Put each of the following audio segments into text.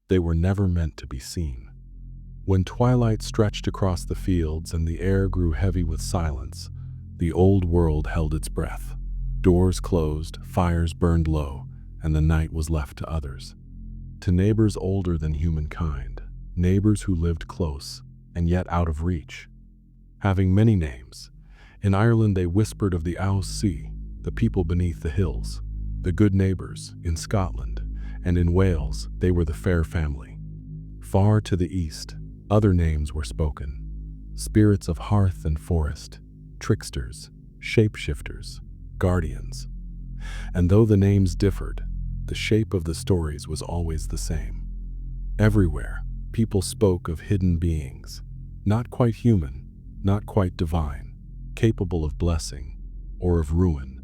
they were never meant to be seen. When twilight stretched across the fields and the air grew heavy with silence, the old world held its breath. Doors closed, fires burned low, and the night was left to others. To neighbors older than humankind, neighbors who lived close and yet out of reach. Having many names, in Ireland they whispered of the Owls Sea, the people beneath the hills, the good neighbors in Scotland, and in Wales they were the fair family. Far to the east, other names were spoken, spirits of hearth and forest, tricksters, shapeshifters, guardians. And though the names differed, the shape of the stories was always the same. Everywhere, people spoke of hidden beings, not quite human, not quite divine, capable of blessing or of ruin,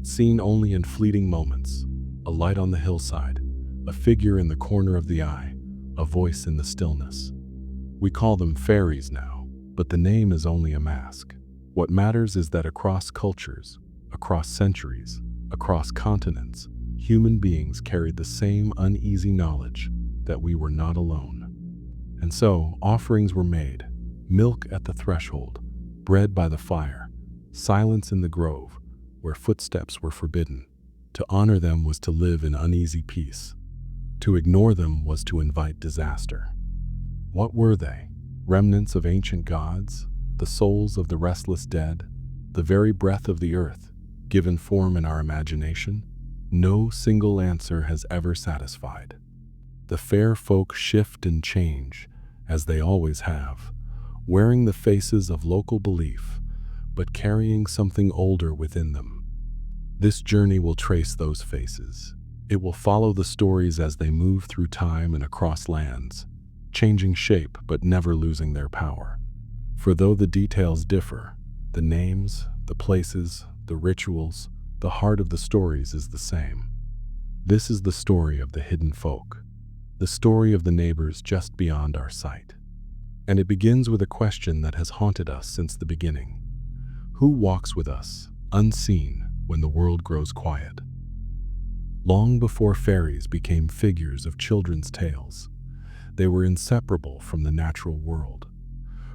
seen only in fleeting moments, a light on the hillside, a figure in the corner of the eye, a voice in the stillness. We call them fairies now, but the name is only a mask. What matters is that across cultures, across centuries, across continents, human beings carried the same uneasy knowledge that we were not alone. And so, offerings were made, milk at the threshold, bread by the fire, silence in the grove, where footsteps were forbidden. To honor them was to live in uneasy peace. To ignore them was to invite disaster. What were they? Remnants of ancient gods? The souls of the restless dead? The very breath of the earth, given form in our imagination? No single answer has ever satisfied. The fair folk shift and change, as they always have, wearing the faces of local belief, but carrying something older within them. This journey will trace those faces. It will follow the stories as they move through time and across lands, changing shape but never losing their power. For though the details differ, the names, the places, the rituals, the heart of the stories is the same. This is the story of the hidden folk, the story of the neighbors just beyond our sight. And it begins with a question that has haunted us since the beginning. Who walks with us, unseen, when the world grows quiet? Long before fairies became figures of children's tales, they were inseparable from the natural world,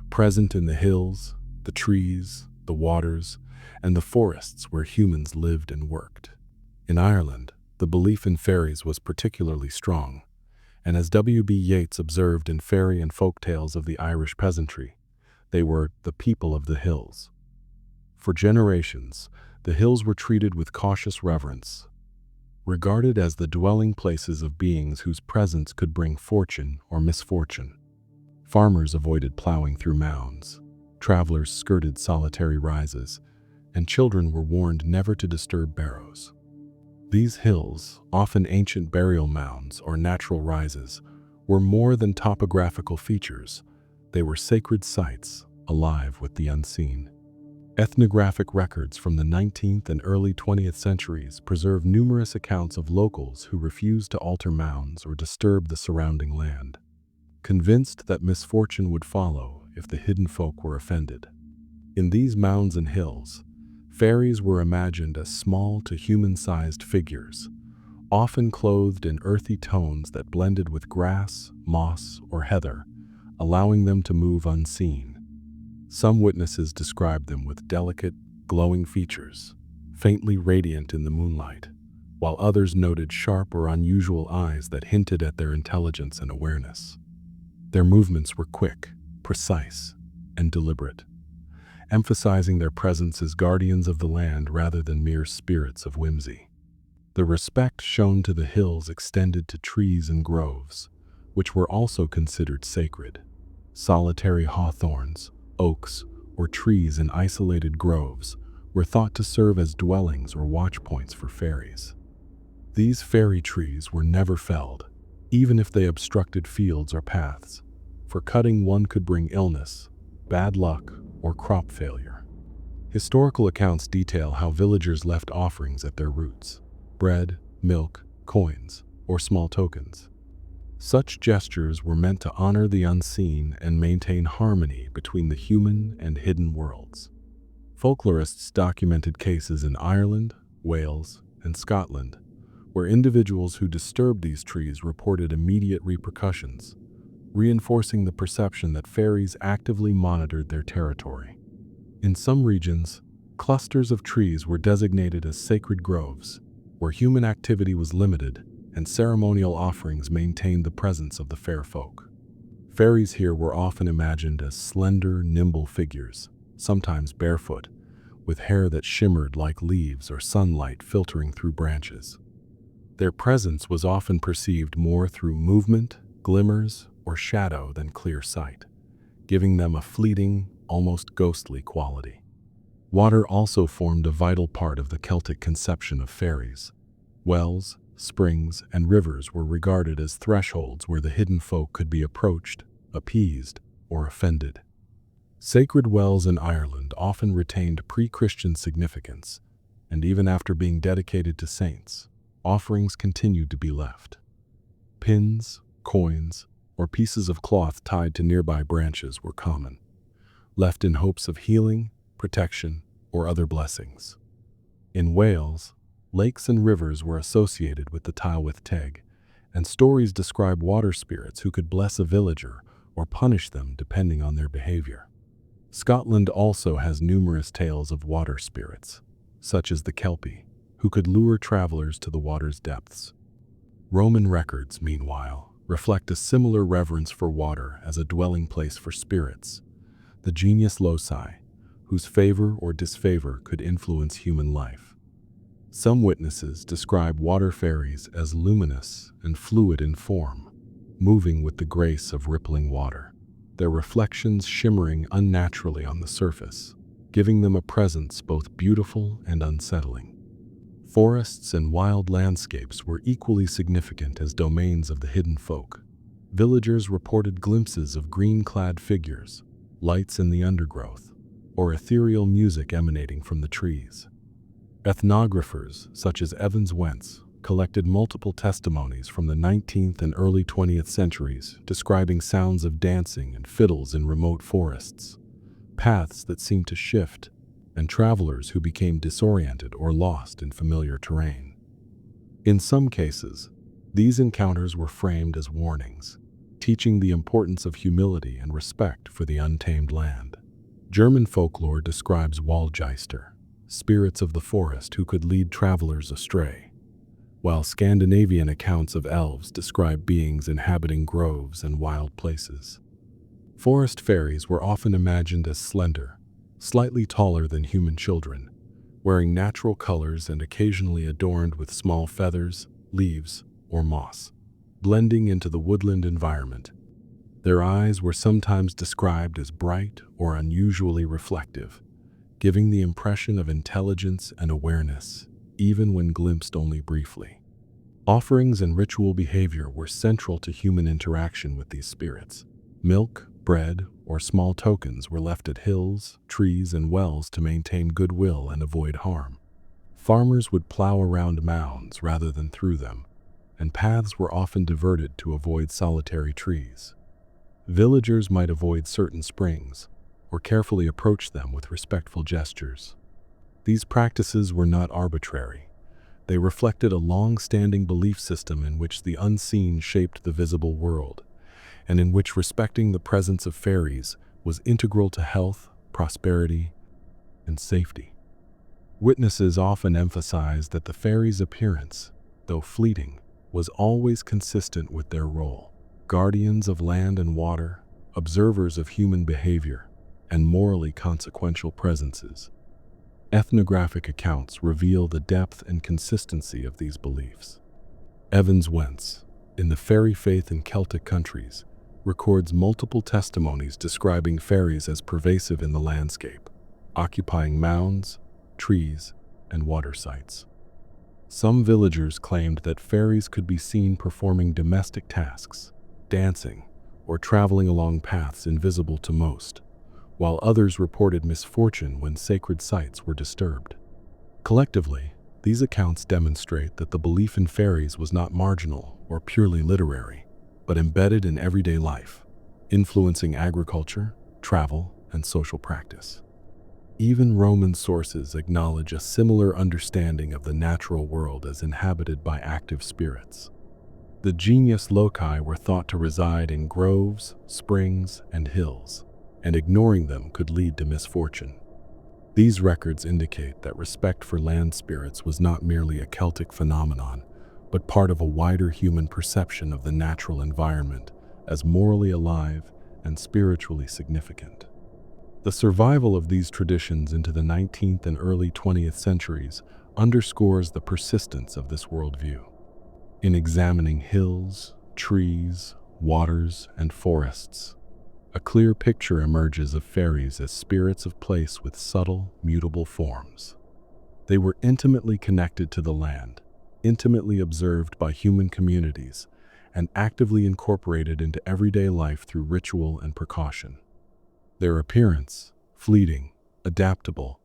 present in the hills, the trees, the waters, and the forests where humans lived and worked. In Ireland, the belief in fairies was particularly strong, and as W.B. Yeats observed in Fairy and Folk Tales of the Irish Peasantry, they were the people of the hills. For generations, the hills were treated with cautious reverence, regarded as the dwelling places of beings whose presence could bring fortune or misfortune. Farmers avoided plowing through mounds, travelers skirted solitary rises, and children were warned never to disturb barrows. These hills, often ancient burial mounds or natural rises, were more than topographical features. They were sacred sites, alive with the unseen. Ethnographic records from the 19th and early 20th centuries preserve numerous accounts of locals who refused to alter mounds or disturb the surrounding land, convinced that misfortune would follow if the hidden folk were offended. In these mounds and hills, fairies were imagined as small to human-sized figures, often clothed in earthy tones that blended with grass, moss, or heather, allowing them to move unseen. Some witnesses described them with delicate, glowing features, faintly radiant in the moonlight, while others noted sharp or unusual eyes that hinted at their intelligence and awareness. Their movements were quick, precise, and deliberate, emphasizing their presence as guardians of the land rather than mere spirits of whimsy. The respect shown to the hills extended to trees and groves, which were also considered sacred. Solitary hawthorns, oaks, or trees in isolated groves were thought to serve as dwellings or watch points for fairies. These fairy trees were never felled, even if they obstructed fields or paths, for cutting one could bring illness, bad luck, or crop failure. Historical accounts detail how villagers left offerings at their roots: bread, milk, coins, or small tokens. Such gestures were meant to honor the unseen and maintain harmony between the human and hidden worlds. Folklorists documented cases in Ireland, Wales, and Scotland, where individuals who disturbed these trees reported immediate repercussions, reinforcing the perception that fairies actively monitored their territory. In some regions, clusters of trees were designated as sacred groves, where human activity was limited and ceremonial offerings maintained the presence of the fair folk. Fairies here were often imagined as slender, nimble figures, sometimes barefoot, with hair that shimmered like leaves or sunlight filtering through branches. Their presence was often perceived more through movement, glimmers, or shadow than clear sight, giving them a fleeting, almost ghostly quality. Water also formed a vital part of the Celtic conception of fairies. Wells, springs, and rivers were regarded as thresholds where the hidden folk could be approached, appeased, or offended. Sacred wells in Ireland often retained pre-Christian significance, and even after being dedicated to saints, offerings continued to be left. Pins, coins, or pieces of cloth tied to nearby branches were common, left in hopes of healing, protection, or other blessings. In Wales, lakes and rivers were associated with the Tylwyth Teg, and stories describe water spirits who could bless a villager or punish them depending on their behavior. Scotland also has numerous tales of water spirits, such as the Kelpie, who could lure travelers to the water's depths. Roman records, meanwhile, reflect a similar reverence for water as a dwelling place for spirits, the genius loci, whose favor or disfavor could influence human life. Some witnesses describe water fairies as luminous and fluid in form, moving with the grace of rippling water, their reflections shimmering unnaturally on the surface, giving them a presence both beautiful and unsettling. Forests and wild landscapes were equally significant as domains of the hidden folk. Villagers reported glimpses of green-clad figures, lights in the undergrowth, or ethereal music emanating from the trees. Ethnographers, such as Evans Wentz, collected multiple testimonies from the 19th and early 20th centuries describing sounds of dancing and fiddles in remote forests, paths that seemed to shift, and travelers who became disoriented or lost in familiar terrain. In some cases, these encounters were framed as warnings, teaching the importance of humility and respect for the untamed land. German folklore describes Waldgeister, spirits of the forest who could lead travelers astray, while Scandinavian accounts of elves describe beings inhabiting groves and wild places. Forest fairies were often imagined as slender, slightly taller than human children, wearing natural colors and occasionally adorned with small feathers, leaves, or moss, blending into the woodland environment. Their eyes were sometimes described as bright or unusually reflective, giving the impression of intelligence and awareness, even when glimpsed only briefly. Offerings and ritual behavior were central to human interaction with these spirits. Milk, bread, or small tokens were left at hills, trees, and wells to maintain goodwill and avoid harm. Farmers would plow around mounds rather than through them, and paths were often diverted to avoid solitary trees. Villagers might avoid certain springs, or carefully approach them with respectful gestures. These practices were not arbitrary. They reflected a long-standing belief system in which the unseen shaped the visible world, and in which respecting the presence of fairies was integral to health, prosperity, and safety. Witnesses often emphasized that the fairies' appearance, though fleeting, was always consistent with their role: guardians of land and water, observers of human behavior, and morally consequential presences. Ethnographic accounts reveal the depth and consistency of these beliefs. Evans Wentz, in The Fairy Faith in Celtic Countries, records multiple testimonies describing fairies as pervasive in the landscape, occupying mounds, trees, and water sites. Some villagers claimed that fairies could be seen performing domestic tasks, dancing, or traveling along paths invisible to most, while others reported misfortune when sacred sites were disturbed. Collectively, these accounts demonstrate that the belief in fairies was not marginal or purely literary, but embedded in everyday life, influencing agriculture, travel, and social practice. Even Roman sources acknowledge a similar understanding of the natural world as inhabited by active spirits. The genius loci were thought to reside in groves, springs, and hills, and ignoring them could lead to misfortune. These records indicate that respect for land spirits was not merely a Celtic phenomenon, but part of a wider human perception of the natural environment as morally alive and spiritually significant. The survival of these traditions into the 19th and early 20th centuries underscores the persistence of this worldview. In examining hills, trees, waters, and forests, a clear picture emerges of fairies as spirits of place with subtle, mutable forms. They were intimately connected to the land, intimately observed by human communities, and actively incorporated into everyday life through ritual and precaution. Their appearance, fleeting, adaptable,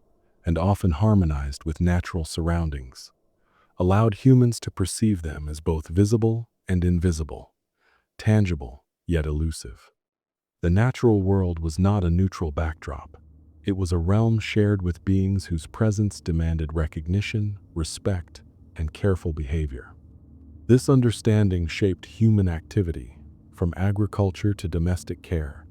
and often harmonized with natural surroundings, allowed humans to perceive them as both visible and invisible, tangible yet elusive. The natural world was not a neutral backdrop. It was a realm shared with beings whose presence demanded recognition, respect, and careful behavior. This understanding shaped human activity, from agriculture to domestic care,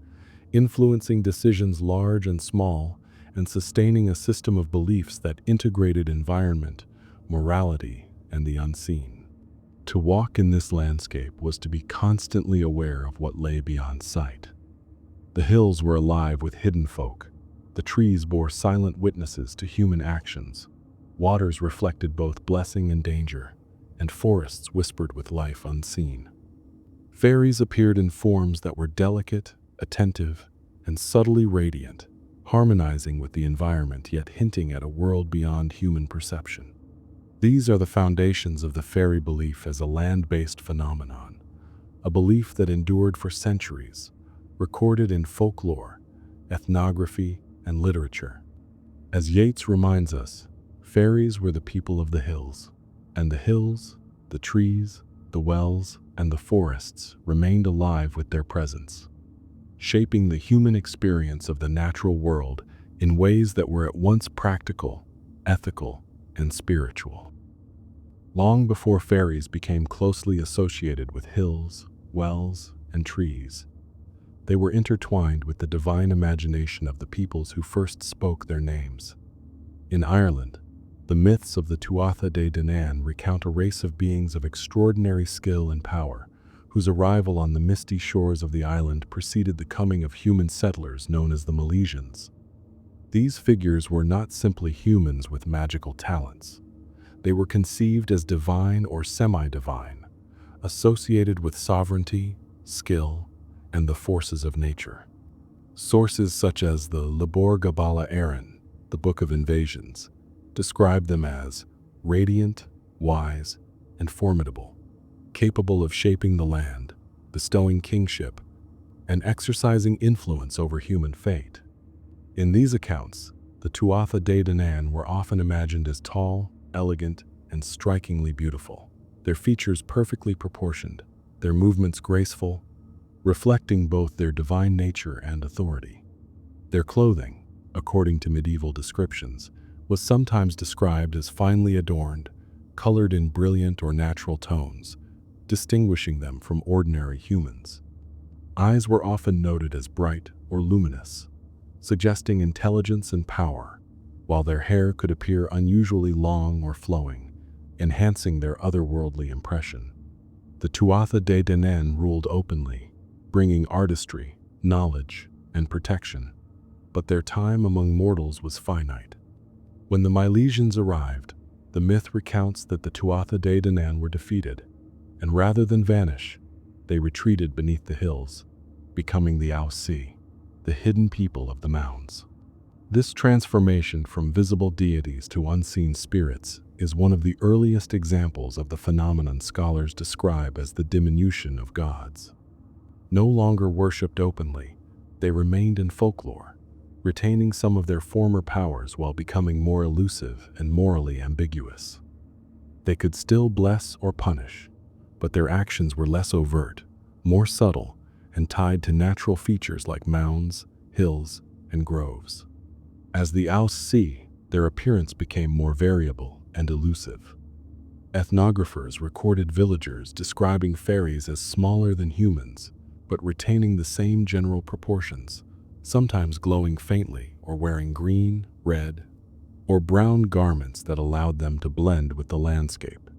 influencing decisions large and small, and sustaining a system of beliefs that integrated environment, morality, and the unseen. To walk in this landscape was to be constantly aware of what lay beyond sight. The hills were alive with hidden folk. The trees bore silent witnesses to human actions. Waters reflected both blessing and danger, and forests whispered with life unseen. Fairies appeared in forms that were delicate, attentive, and subtly radiant, harmonizing with the environment yet hinting at a world beyond human perception. These are the foundations of the fairy belief as a land-based phenomenon, a belief that endured for centuries, recorded in folklore, ethnography, and literature. As Yeats reminds us, fairies were the people of the hills, and the hills, the trees, the wells, and the forests remained alive with their presence, shaping the human experience of the natural world in ways that were at once practical, ethical, and spiritual. Long before fairies became closely associated with hills, wells, and trees, they were intertwined with the divine imagination of the peoples who first spoke their names. In Ireland, the myths of the Tuatha De Danann recount a race of beings of extraordinary skill and power, whose arrival on the misty shores of the island preceded the coming of human settlers known as the Milesians. These figures were not simply humans with magical talents. They were conceived as divine or semi-divine, associated with sovereignty, skill, and the forces of nature. Sources such as the Lebor Gabala Aaron, the Book of Invasions, describe them as radiant, wise, and formidable, capable of shaping the land, bestowing kingship, and exercising influence over human fate. In these accounts, the Tuatha De Danann were often imagined as tall, elegant, and strikingly beautiful, their features perfectly proportioned, their movements graceful, reflecting both their divine nature and authority. Their clothing, according to medieval descriptions, was sometimes described as finely adorned, colored in brilliant or natural tones, distinguishing them from ordinary humans. Eyes were often noted as bright or luminous, suggesting intelligence and power, while their hair could appear unusually long or flowing, enhancing their otherworldly impression. The Tuatha De Danann ruled openly, bringing artistry, knowledge, and protection, but their time among mortals was finite. When the Milesians arrived, the myth recounts that the Tuatha De Danann were defeated, and rather than vanish, they retreated beneath the hills, becoming the Ausi, the hidden people of the mounds. This transformation from visible deities to unseen spirits is one of the earliest examples of the phenomenon scholars describe as the diminution of gods. No longer worshipped openly, they remained in folklore, retaining some of their former powers while becoming more elusive and morally ambiguous. They could still bless or punish, but their actions were less overt, more subtle, and tied to natural features like mounds, hills, and groves. As the Aus see, their appearance became more variable and elusive. Ethnographers recorded villagers describing fairies as smaller than humans, but retaining the same general proportions, sometimes glowing faintly or wearing green, red, or brown garments that allowed them to blend with the landscape.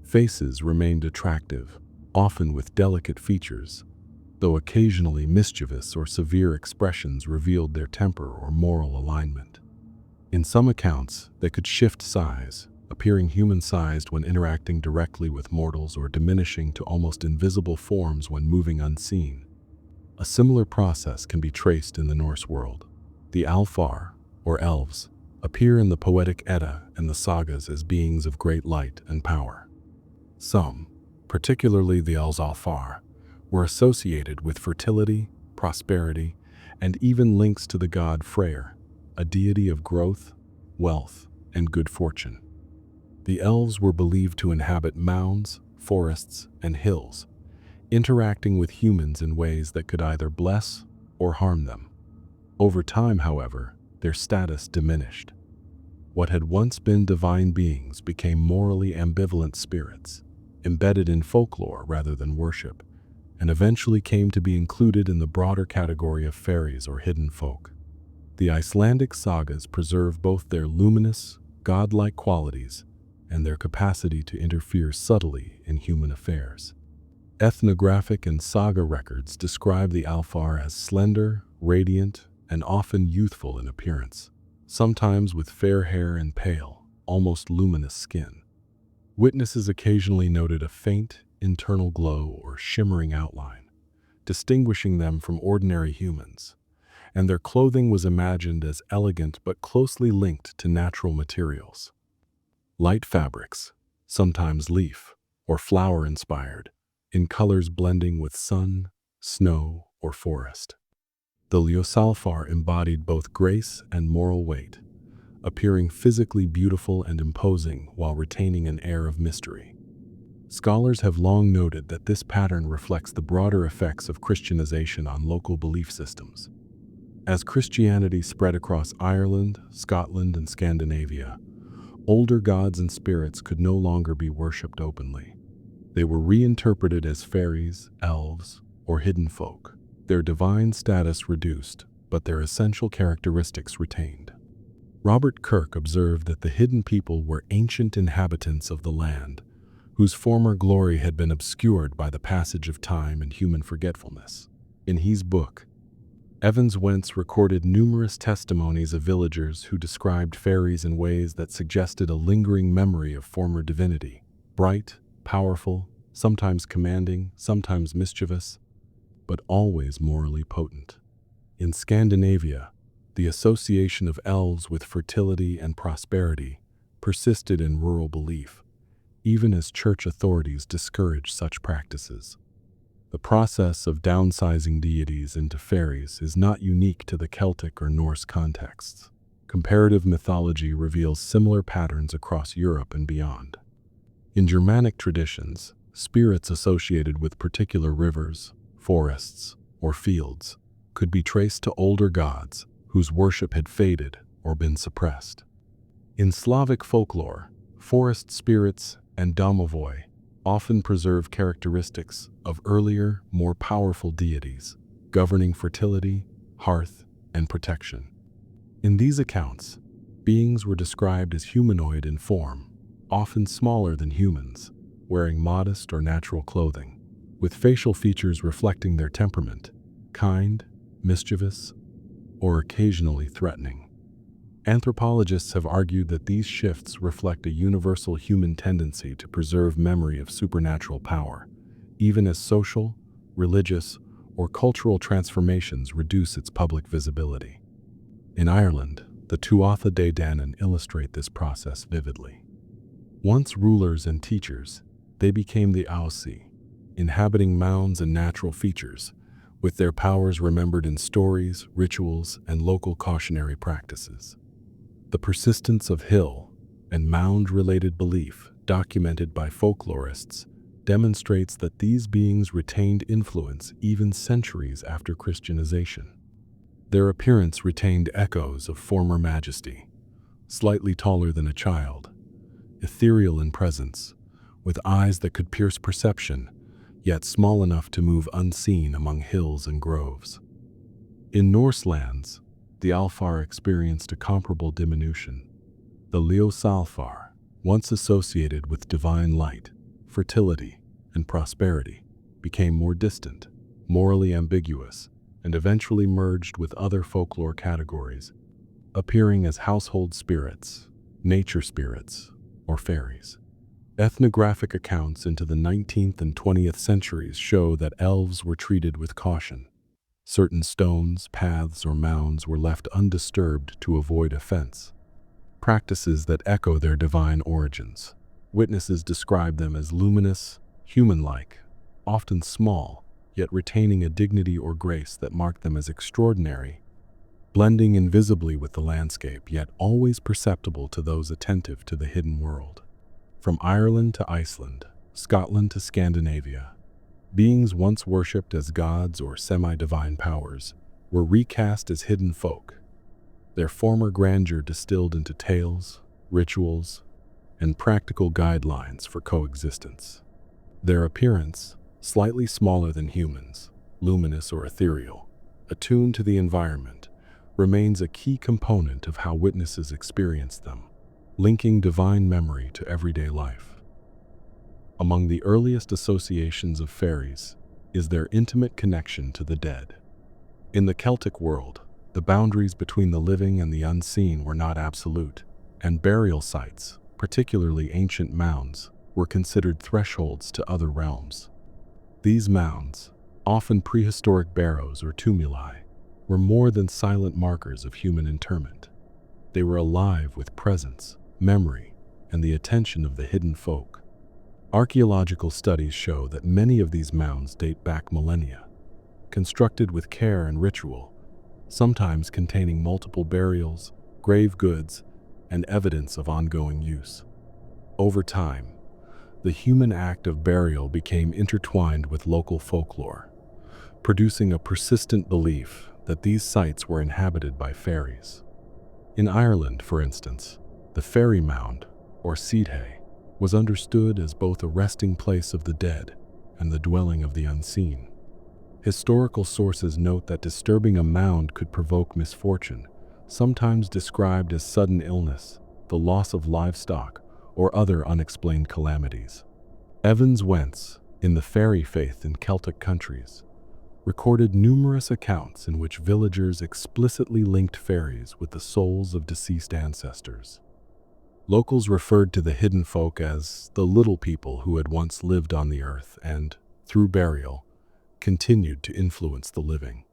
Faces remained attractive, often with delicate features, though occasionally mischievous or severe expressions revealed their temper or moral alignment. In some accounts, they could shift size, appearing human-sized when interacting directly with mortals or diminishing to almost invisible forms when moving unseen. A similar process can be traced in the Norse world. The Alfar, or elves, appear in the poetic Edda and the sagas as beings of great light and power. Some, particularly the elves Alfar, were associated with fertility, prosperity, and even links to the god Freyr, a deity of growth, wealth, and good fortune. The elves were believed to inhabit mounds, forests, and hills, interacting with humans in ways that could either bless or harm them. Over time, however, their status diminished. What had once been divine beings became morally ambivalent spirits, embedded in folklore rather than worship, and eventually came to be included in the broader category of fairies or hidden folk. The Icelandic sagas preserve both their luminous, godlike qualities and their capacity to interfere subtly in human affairs. Ethnographic and saga records describe the Alfar as slender, radiant, and often youthful in appearance, sometimes with fair hair and pale, almost luminous skin. Witnesses occasionally noted a faint, internal glow or shimmering outline, distinguishing them from ordinary humans, and their clothing was imagined as elegant but closely linked to natural materials. Light fabrics, sometimes leaf or flower-inspired, in colors blending with sun, snow, or forest. The Ljósalfar embodied both grace and moral weight, appearing physically beautiful and imposing while retaining an air of mystery. Scholars have long noted that this pattern reflects the broader effects of Christianization on local belief systems. As Christianity spread across Ireland, Scotland, and Scandinavia, older gods and spirits could no longer be worshipped openly. They were reinterpreted as fairies, elves, or hidden folk, their divine status reduced, but their essential characteristics retained. Robert Kirk observed that the hidden people were ancient inhabitants of the land, whose former glory had been obscured by the passage of time and human forgetfulness. In his book, Evans Wentz recorded numerous testimonies of villagers who described fairies in ways that suggested a lingering memory of former divinity, bright, powerful, sometimes commanding, sometimes mischievous, but always morally potent. In Scandinavia, the association of elves with fertility and prosperity persisted in rural belief, even as church authorities discouraged such practices. The process of downsizing deities into fairies is not unique to the Celtic or Norse contexts. Comparative mythology reveals similar patterns across Europe and beyond. In Germanic traditions, spirits associated with particular rivers, forests, or fields could be traced to older gods whose worship had faded or been suppressed. In Slavic folklore, forest spirits and domovoi often preserve characteristics of earlier, more powerful deities, governing fertility, hearth, and protection. In these accounts, beings were described as humanoid in form, often smaller than humans, wearing modest or natural clothing, with facial features reflecting their temperament, kind, mischievous, or occasionally threatening. Anthropologists have argued that these shifts reflect a universal human tendency to preserve memory of supernatural power, even as social, religious, or cultural transformations reduce its public visibility. In Ireland, the Tuatha De Danann illustrate this process vividly. Once rulers and teachers, they became the Aussie, inhabiting mounds and natural features, with their powers remembered in stories, rituals, and local cautionary practices. The persistence of hill and mound-related belief documented by folklorists demonstrates that these beings retained influence even centuries after Christianization. Their appearance retained echoes of former majesty, slightly taller than a child, ethereal in presence, with eyes that could pierce perception, yet small enough to move unseen among hills and groves. In Norse lands, the Alfar experienced a comparable diminution. The Ljósalfar, once associated with divine light, fertility, and prosperity, became more distant, morally ambiguous, and eventually merged with other folklore categories, appearing as household spirits, nature spirits, or fairies. Ethnographic accounts into the 19th and 20th centuries show that elves were treated with caution. Certain stones, paths, or mounds were left undisturbed to avoid offense, practices that echo their divine origins. Witnesses describe them as luminous, human-like, often small, yet retaining a dignity or grace that marked them as extraordinary, blending invisibly with the landscape, yet always perceptible to those attentive to the hidden world. From Ireland to Iceland, Scotland to Scandinavia, beings once worshipped as gods or semi-divine powers were recast as hidden folk, their former grandeur distilled into tales, rituals, and practical guidelines for coexistence. Their appearance, slightly smaller than humans, luminous or ethereal, attuned to the environment, remains a key component of how witnesses experience them, linking divine memory to everyday life. Among the earliest associations of fairies is their intimate connection to the dead. In the Celtic world, the boundaries between the living and the unseen were not absolute, and burial sites, particularly ancient mounds, were considered thresholds to other realms. These mounds, often prehistoric barrows or tumuli, were more than silent markers of human interment. They were alive with presence, memory, and the attention of the hidden folk. Archaeological studies show that many of these mounds date back millennia, constructed with care and ritual, sometimes containing multiple burials, grave goods, and evidence of ongoing use. Over time, the human act of burial became intertwined with local folklore, producing a persistent belief that these sites were inhabited by fairies. In Ireland, for instance, the fairy mound, or seedhay, was understood as both a resting place of the dead and the dwelling of the unseen. Historical sources note that disturbing a mound could provoke misfortune, sometimes described as sudden illness, the loss of livestock, or other unexplained calamities. Evans Wentz, in the fairy faith in Celtic countries, recorded numerous accounts in which villagers explicitly linked fairies with the souls of deceased ancestors. Locals referred to the hidden folk as the little people who had once lived on the earth and, through burial, continued to influence the living.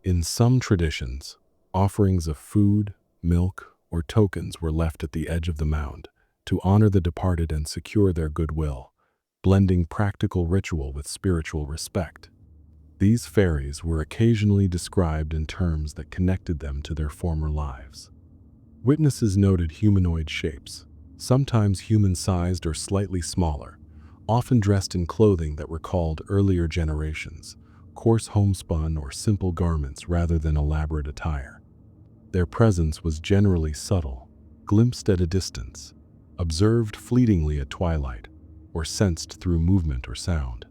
In some traditions, offerings of food, milk, or tokens were left at the edge of the mound to honor the departed and secure their goodwill, blending practical ritual with spiritual respect. These fairies were occasionally described in terms that connected them to their former lives. Witnesses noted humanoid shapes, sometimes human-sized or slightly smaller, often dressed in clothing that recalled earlier generations, coarse homespun or simple garments rather than elaborate attire. Their presence was generally subtle, glimpsed at a distance, observed fleetingly at twilight, or sensed through movement or sound.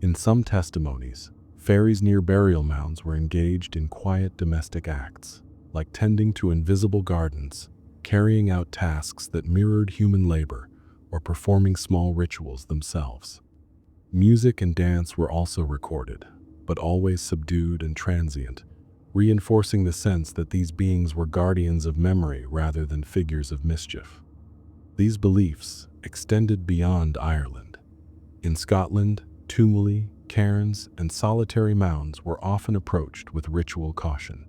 In some testimonies, fairies near burial mounds were engaged in quiet domestic acts, like tending to invisible gardens, carrying out tasks that mirrored human labor, or performing small rituals themselves. Music and dance were also recorded, but always subdued and transient, reinforcing the sense that these beings were guardians of memory rather than figures of mischief. These beliefs extended beyond Ireland. In Scotland, tumuli, cairns, and solitary mounds were often approached with ritual caution.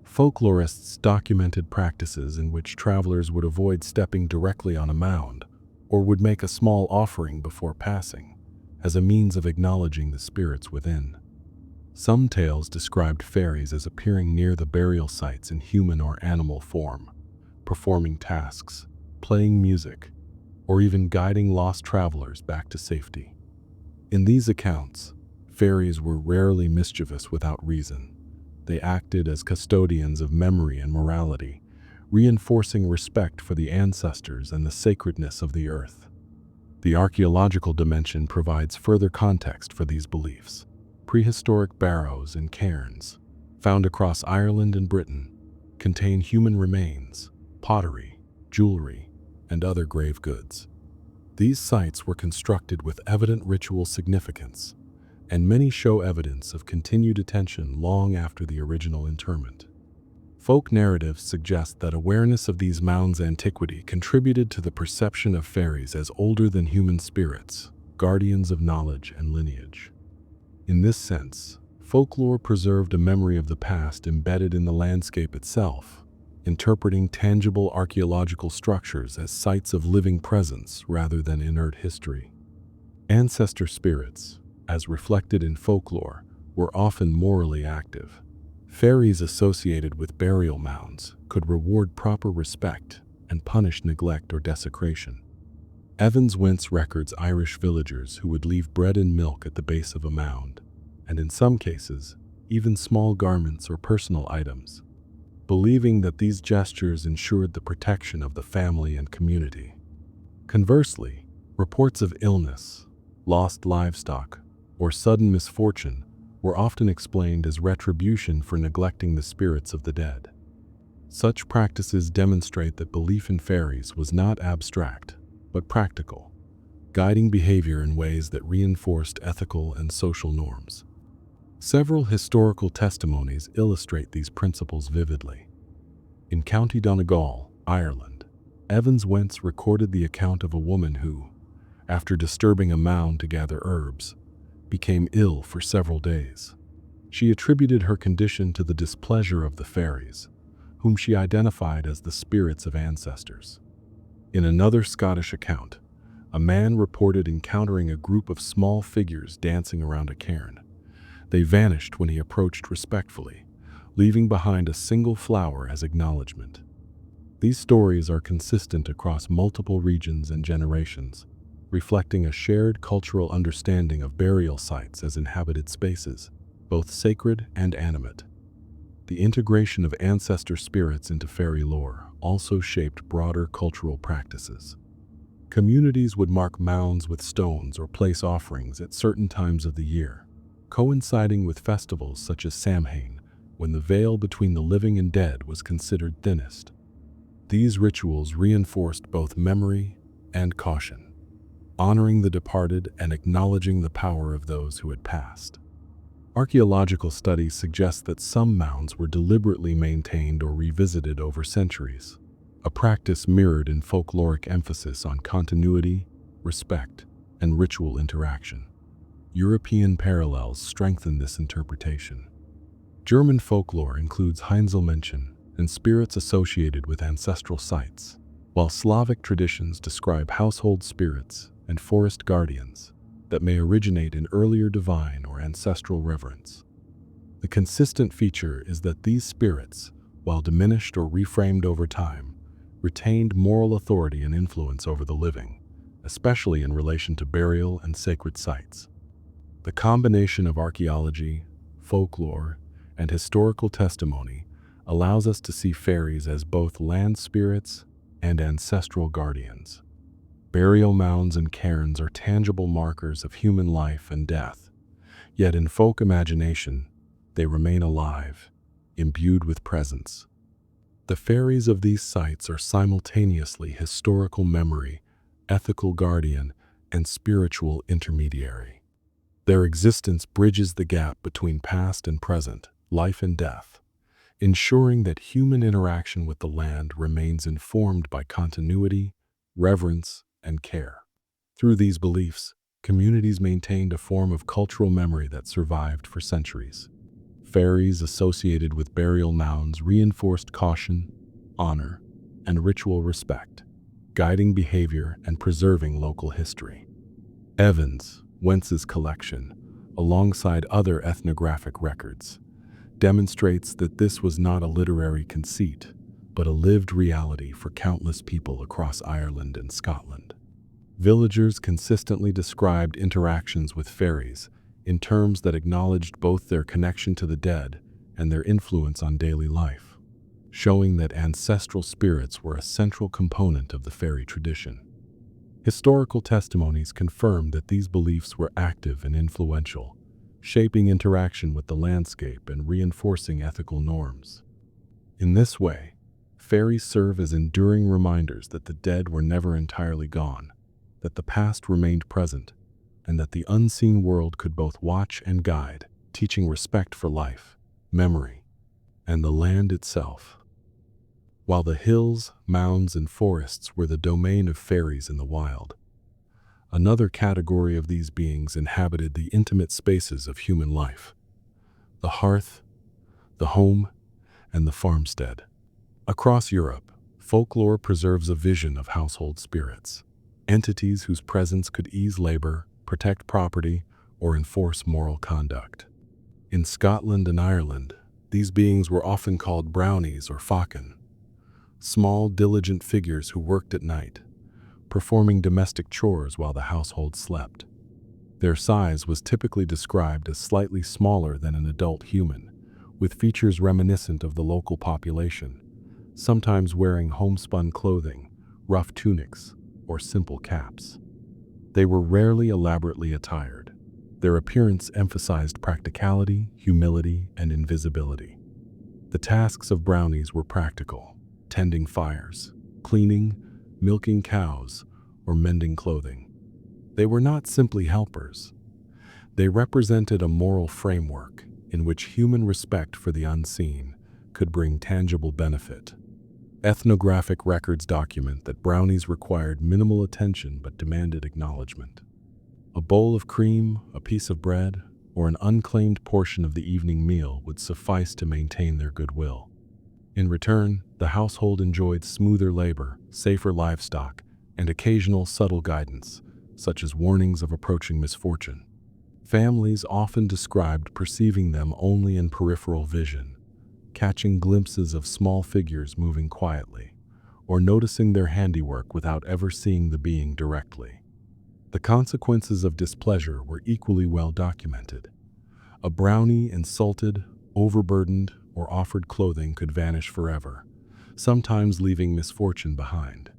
Folklorists documented practices in which travelers would avoid stepping directly on a mound, or would make a small offering before passing, as a means of acknowledging the spirits within. Some tales described fairies as appearing near the burial sites in human or animal form, performing tasks, playing music, or even guiding lost travelers back to safety. In these accounts, fairies were rarely mischievous without reason. They acted as custodians of memory and morality, reinforcing respect for the ancestors and the sacredness of the earth. The archaeological dimension provides further context for these beliefs. Prehistoric barrows and cairns, found across Ireland and Britain, contain human remains, pottery, jewelry, and other grave goods. These sites were constructed with evident ritual significance, and many show evidence of continued attention long after the original interment. Folk narratives suggest that awareness of these mounds' antiquity contributed to the perception of fairies as older than human spirits, guardians of knowledge and lineage. In this sense, folklore preserved a memory of the past embedded in the landscape itself, interpreting tangible archaeological structures as sites of living presence rather than inert history. Ancestor spirits, as reflected in folklore, were often morally active. Fairies associated with burial mounds could reward proper respect and punish neglect or desecration. Evans Wentz records Irish villagers who would leave bread and milk at the base of a mound, and in some cases, even small garments or personal items, believing that these gestures ensured the protection of the family and community. Conversely, reports of illness, lost livestock, or sudden misfortune were often explained as retribution for neglecting the spirits of the dead. Such practices demonstrate that belief in fairies was not abstract, but practical, guiding behavior in ways that reinforced ethical and social norms. Several historical testimonies illustrate these principles vividly. In County Donegal, Ireland, Evans Wentz recorded the account of a woman who, after disturbing a mound to gather herbs, became ill for several days. She attributed her condition to the displeasure of the fairies, whom she identified as the spirits of ancestors. In another Scottish account, a man reported encountering a group of small figures dancing around a cairn. They vanished when he approached respectfully, leaving behind a single flower as acknowledgement. These stories are consistent across multiple regions and generations, reflecting a shared cultural understanding of burial sites as inhabited spaces, both sacred and animate. The integration of ancestor spirits into fairy lore also shaped broader cultural practices. Communities would mark mounds with stones or place offerings at certain times of the year, coinciding with festivals such as Samhain, when the veil between the living and dead was considered thinnest. These rituals reinforced both memory and caution, honoring the departed and acknowledging the power of those who had passed. Archaeological studies suggest that some mounds were deliberately maintained or revisited over centuries, a practice mirrored in folkloric emphasis on continuity, respect, and ritual interaction. European parallels strengthen this interpretation. German folklore includes Heinzelmännchen and spirits associated with ancestral sites, while Slavic traditions describe household spirits and forest guardians that may originate in earlier divine or ancestral reverence. The consistent feature is that these spirits, while diminished or reframed over time, retained moral authority and influence over the living, especially in relation to burial and sacred sites. The combination of archaeology, folklore, and historical testimony allows us to see fairies as both land spirits and ancestral guardians. Burial mounds and cairns are tangible markers of human life and death, yet in folk imagination, they remain alive, imbued with presence. The fairies of these sites are simultaneously historical memory, ethical guardian, and spiritual intermediary. Their existence bridges the gap between past and present, life and death, ensuring that human interaction with the land remains informed by continuity, reverence, and care. Through these beliefs, communities maintained a form of cultural memory that survived for centuries. Fairies associated with burial mounds reinforced caution, honor, and ritual respect, guiding behavior and preserving local history. Evans Wentz's collection, alongside other ethnographic records, demonstrates that this was not a literary conceit, but a lived reality for countless people across Ireland and Scotland. Villagers consistently described interactions with fairies in terms that acknowledged both their connection to the dead and their influence on daily life, showing that ancestral spirits were a central component of the fairy tradition. Historical testimonies confirm that these beliefs were active and influential, shaping interaction with the landscape and reinforcing ethical norms. In this way, fairies serve as enduring reminders that the dead were never entirely gone, that the past remained present, and that the unseen world could both watch and guide, teaching respect for life, memory, and the land itself. While the hills, mounds, and forests were the domain of fairies in the wild, another category of these beings inhabited the intimate spaces of human life: the hearth, the home, and the farmstead. Across Europe, folklore preserves a vision of household spirits, entities whose presence could ease labor, protect property, or enforce moral conduct. In Scotland and Ireland, these beings were often called brownies or faucon, small, diligent figures who worked at night, performing domestic chores while the household slept. Their size was typically described as slightly smaller than an adult human, with features reminiscent of the local population, sometimes wearing homespun clothing, rough tunics, or simple caps. They were rarely elaborately attired. Their appearance emphasized practicality, humility, and invisibility. The tasks of brownies were practical: tending fires, cleaning, milking cows, or mending clothing. They were not simply helpers. They represented a moral framework in which human respect for the unseen could bring tangible benefit. Ethnographic records document that brownies required minimal attention but demanded acknowledgement. A bowl of cream, a piece of bread, or an unclaimed portion of the evening meal would suffice to maintain their goodwill. In return, the household enjoyed smoother labor, safer livestock, and occasional subtle guidance, such as warnings of approaching misfortune. Families often described perceiving them only in peripheral vision, catching glimpses of small figures moving quietly, or noticing their handiwork without ever seeing the being directly. The consequences of displeasure were equally well documented. A brownie insulted, overburdened, or offered clothing could vanish forever, sometimes leaving misfortune behind.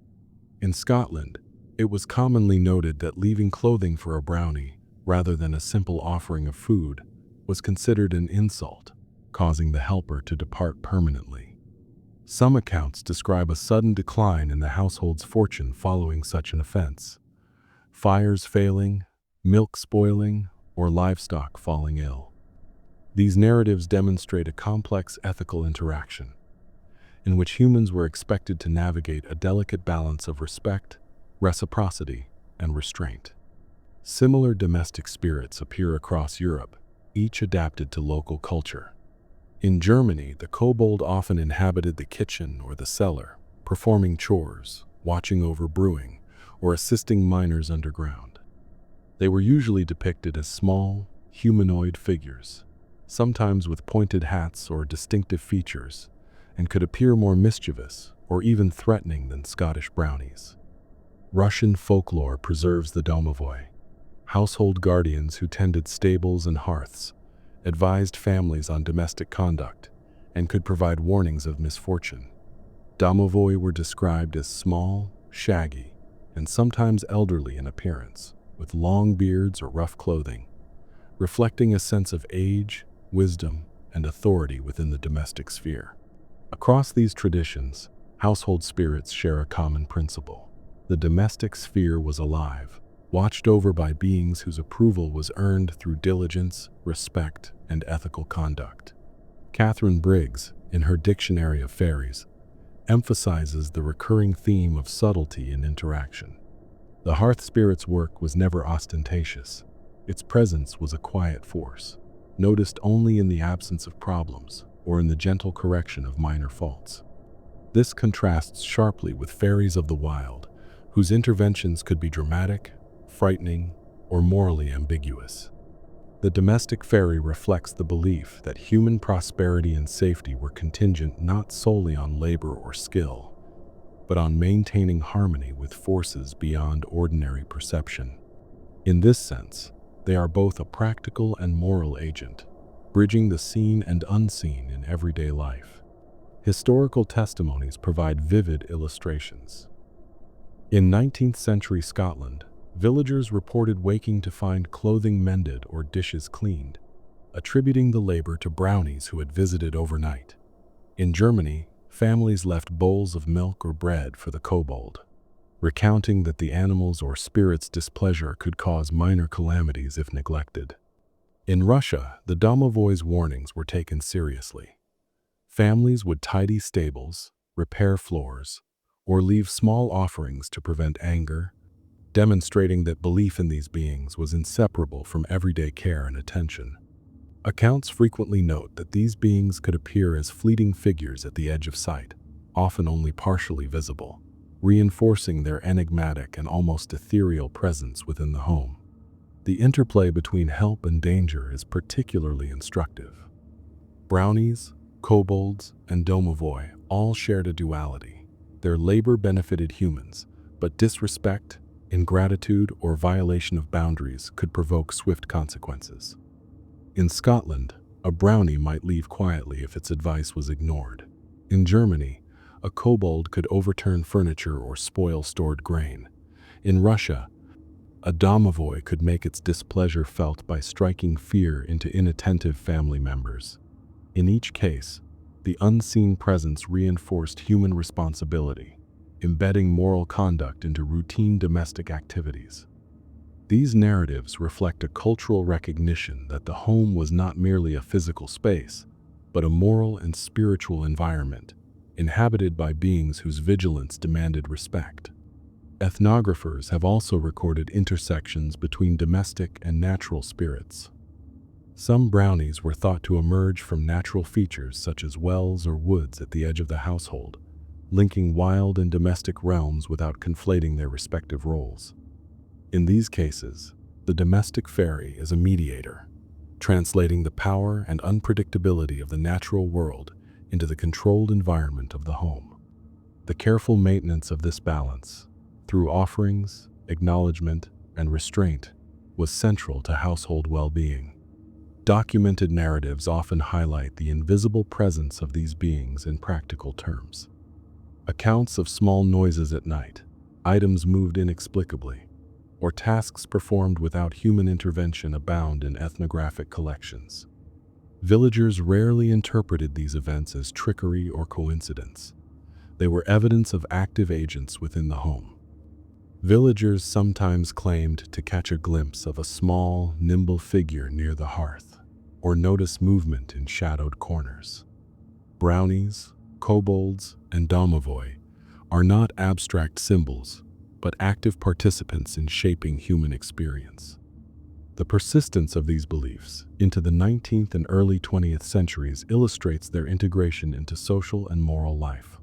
In Scotland, it was commonly noted that leaving clothing for a brownie, rather than a simple offering of food, was considered an insult, causing the helper to depart permanently. Some accounts describe a sudden decline in the household's fortune following such an offense: fires failing, milk spoiling, or livestock falling ill. These narratives demonstrate a complex ethical interaction, in which humans were expected to navigate a delicate balance of respect, reciprocity, and restraint. Similar domestic spirits appear across Europe, each adapted to local culture. In Germany, the kobold often inhabited the kitchen or the cellar, performing chores, watching over brewing, or assisting miners underground. They were usually depicted as small, humanoid figures, sometimes with pointed hats or distinctive features, and could appear more mischievous or even threatening than Scottish brownies. Russian folklore preserves the domovoi, household guardians who tended stables and hearths, advised families on domestic conduct, and could provide warnings of misfortune. Domovoi were described as small, shaggy, and sometimes elderly in appearance, with long beards or rough clothing, reflecting a sense of age, wisdom, and authority within the domestic sphere. Across these traditions, household spirits share a common principle. The domestic sphere was alive, watched over by beings whose approval was earned through diligence, respect, and ethical conduct. Catherine Briggs, in her Dictionary of Fairies, emphasizes the recurring theme of subtlety in interaction. The hearth spirit's work was never ostentatious. Its presence was a quiet force, noticed only in the absence of problems or in the gentle correction of minor faults. This contrasts sharply with fairies of the wild, whose interventions could be dramatic, frightening, or morally ambiguous. The domestic fairy reflects the belief that human prosperity and safety were contingent not solely on labor or skill, but on maintaining harmony with forces beyond ordinary perception. In this sense, they are both a practical and moral agent, bridging the seen and unseen in everyday life. Historical testimonies provide vivid illustrations. In 19th century Scotland, villagers reported waking to find clothing mended or dishes cleaned, attributing the labor to brownies who had visited overnight. In Germany, families left bowls of milk or bread for the kobold, recounting that the animals or spirits' displeasure could cause minor calamities if neglected. In Russia, the domovoy's warnings were taken seriously. Families would tidy stables, repair floors, or leave small offerings to prevent anger, demonstrating that belief in these beings was inseparable from everyday care and attention. Accounts frequently note that these beings could appear as fleeting figures at the edge of sight, often only partially visible, reinforcing their enigmatic and almost ethereal presence within the home. The interplay between help and danger is particularly instructive. Brownies, kobolds, and domovoi all shared a duality. Their labor benefited humans, but disrespect, ingratitude, or violation of boundaries could provoke swift consequences. In Scotland, a brownie might leave quietly if its advice was ignored. In Germany, a kobold could overturn furniture or spoil stored grain. In Russia, a domovoi could make its displeasure felt by striking fear into inattentive family members. In each case, the unseen presence reinforced human responsibility, embedding moral conduct into routine domestic activities. These narratives reflect a cultural recognition that the home was not merely a physical space, but a moral and spiritual environment, inhabited by beings whose vigilance demanded respect. Ethnographers have also recorded intersections between domestic and natural spirits. Some brownies were thought to emerge from natural features such as wells or woods at the edge of the household, linking wild and domestic realms without conflating their respective roles. In these cases, the domestic fairy is a mediator, translating the power and unpredictability of the natural world into the controlled environment of the home. The careful maintenance of this balance, through offerings, acknowledgement, and restraint, was central to household well-being. Documented narratives often highlight the invisible presence of these beings in practical terms. Accounts of small noises at night, items moved inexplicably, or tasks performed without human intervention abound in ethnographic collections. Villagers rarely interpreted these events as trickery or coincidence. They were evidence of active agents within the home. Villagers sometimes claimed to catch a glimpse of a small, nimble figure near the hearth, or notice movement in shadowed corners. Brownies, kobolds, and domovoi are not abstract symbols, but active participants in shaping human experience. The persistence of these beliefs into the 19th and early 20th centuries illustrates their integration into social and moral life.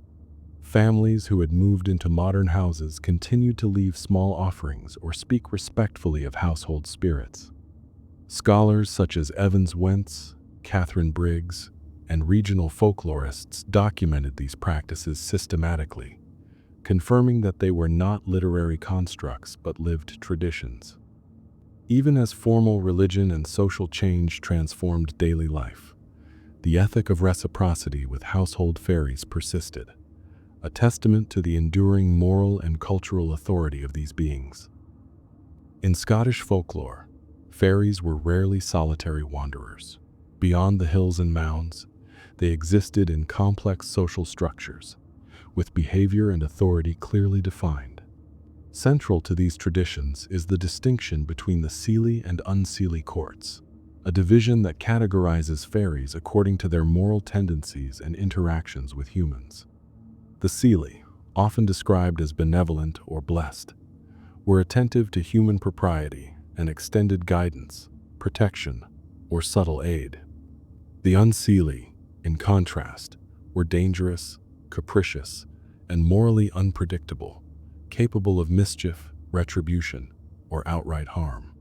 Families who had moved into modern houses continued to leave small offerings or speak respectfully of household spirits. Scholars such as Evans Wentz, Catherine Briggs, and regional folklorists documented these practices systematically, confirming that they were not literary constructs but lived traditions. Even as formal religion and social change transformed daily life, the ethic of reciprocity with household fairies persisted, a testament to the enduring moral and cultural authority of these beings. In Scottish folklore, fairies were rarely solitary wanderers. Beyond the hills and mounds, they existed in complex social structures, with behavior and authority clearly defined. Central to these traditions is the distinction between the seelie and unseelie courts, a division that categorizes fairies according to their moral tendencies and interactions with humans. The seelie, often described as benevolent or blessed, were attentive to human propriety and extended guidance, protection, or subtle aid. The unseelie, in contrast, were dangerous, capricious, and morally unpredictable, capable of mischief, retribution, or outright harm.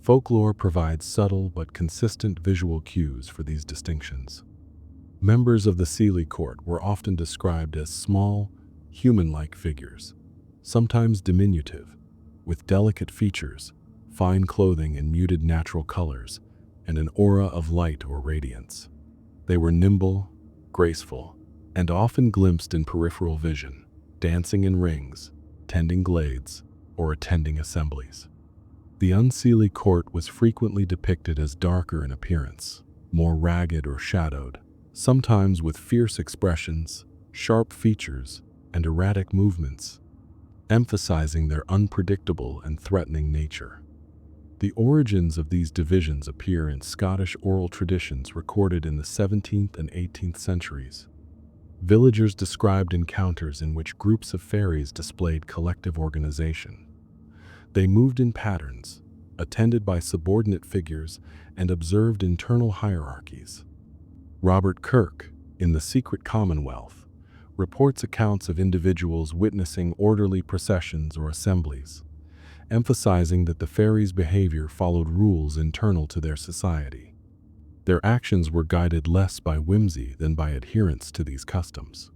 Folklore provides subtle but consistent visual cues for these distinctions. Members of the seelie court were often described as small, human-like figures, sometimes diminutive, with delicate features, fine clothing in muted natural colors, and an aura of light or radiance. They were nimble, graceful, and often glimpsed in peripheral vision, dancing in rings, tending glades, or attending assemblies. The unseelie court was frequently depicted as darker in appearance, more ragged or shadowed, sometimes with fierce expressions, sharp features, and erratic movements, emphasizing their unpredictable and threatening nature. The origins of these divisions appear in Scottish oral traditions recorded in the 17th and 18th centuries. Villagers described encounters in which groups of fairies displayed collective organization. They moved in patterns, attended by subordinate figures, and observed internal hierarchies. Robert Kirk, in The Secret Commonwealth, reports accounts of individuals witnessing orderly processions or assemblies, emphasizing that the fairies' behavior followed rules internal to their society. Their actions were guided less by whimsy than by adherence to these customs,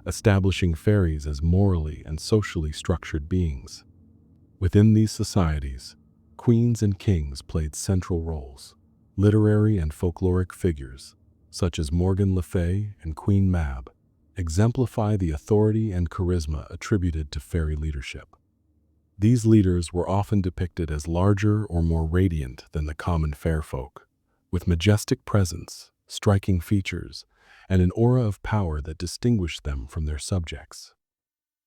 establishing fairies as morally and socially structured beings. Within these societies, queens and kings played central roles. Literary and folkloric figures, such as Morgan Le Fay and Queen Mab, exemplify the authority and charisma attributed to fairy leadership. These leaders were often depicted as larger or more radiant than the common fair folk, with majestic presence, striking features, and an aura of power that distinguished them from their subjects.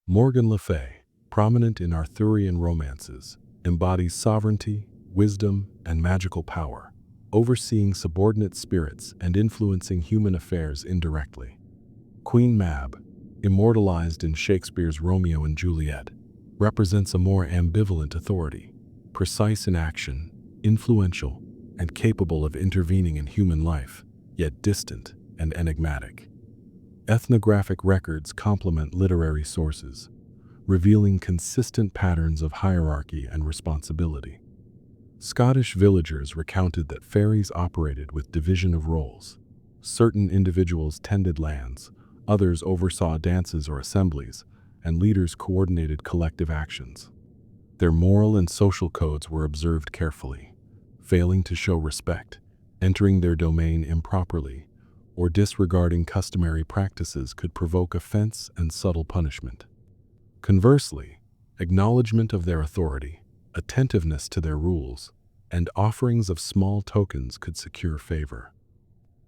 Morgan Le Fay, prominent in Arthurian romances, embodies sovereignty, wisdom, and magical power, overseeing subordinate spirits and influencing human affairs indirectly. Queen Mab, immortalized in Shakespeare's Romeo and Juliet, represents a more ambivalent authority, precise in action, influential, and capable of intervening in human life, yet distant and enigmatic. Ethnographic records complement literary sources, revealing consistent patterns of hierarchy and responsibility. Scottish villagers recounted that fairies operated with division of roles. Certain individuals tended lands, others oversaw dances or assemblies, and leaders coordinated collective actions. Their moral and social codes were observed carefully. Failing to show respect, entering their domain improperly, or disregarding customary practices could provoke offense and subtle punishment. Conversely, acknowledgement of their authority, attentiveness to their rules, and offerings of small tokens could secure favor.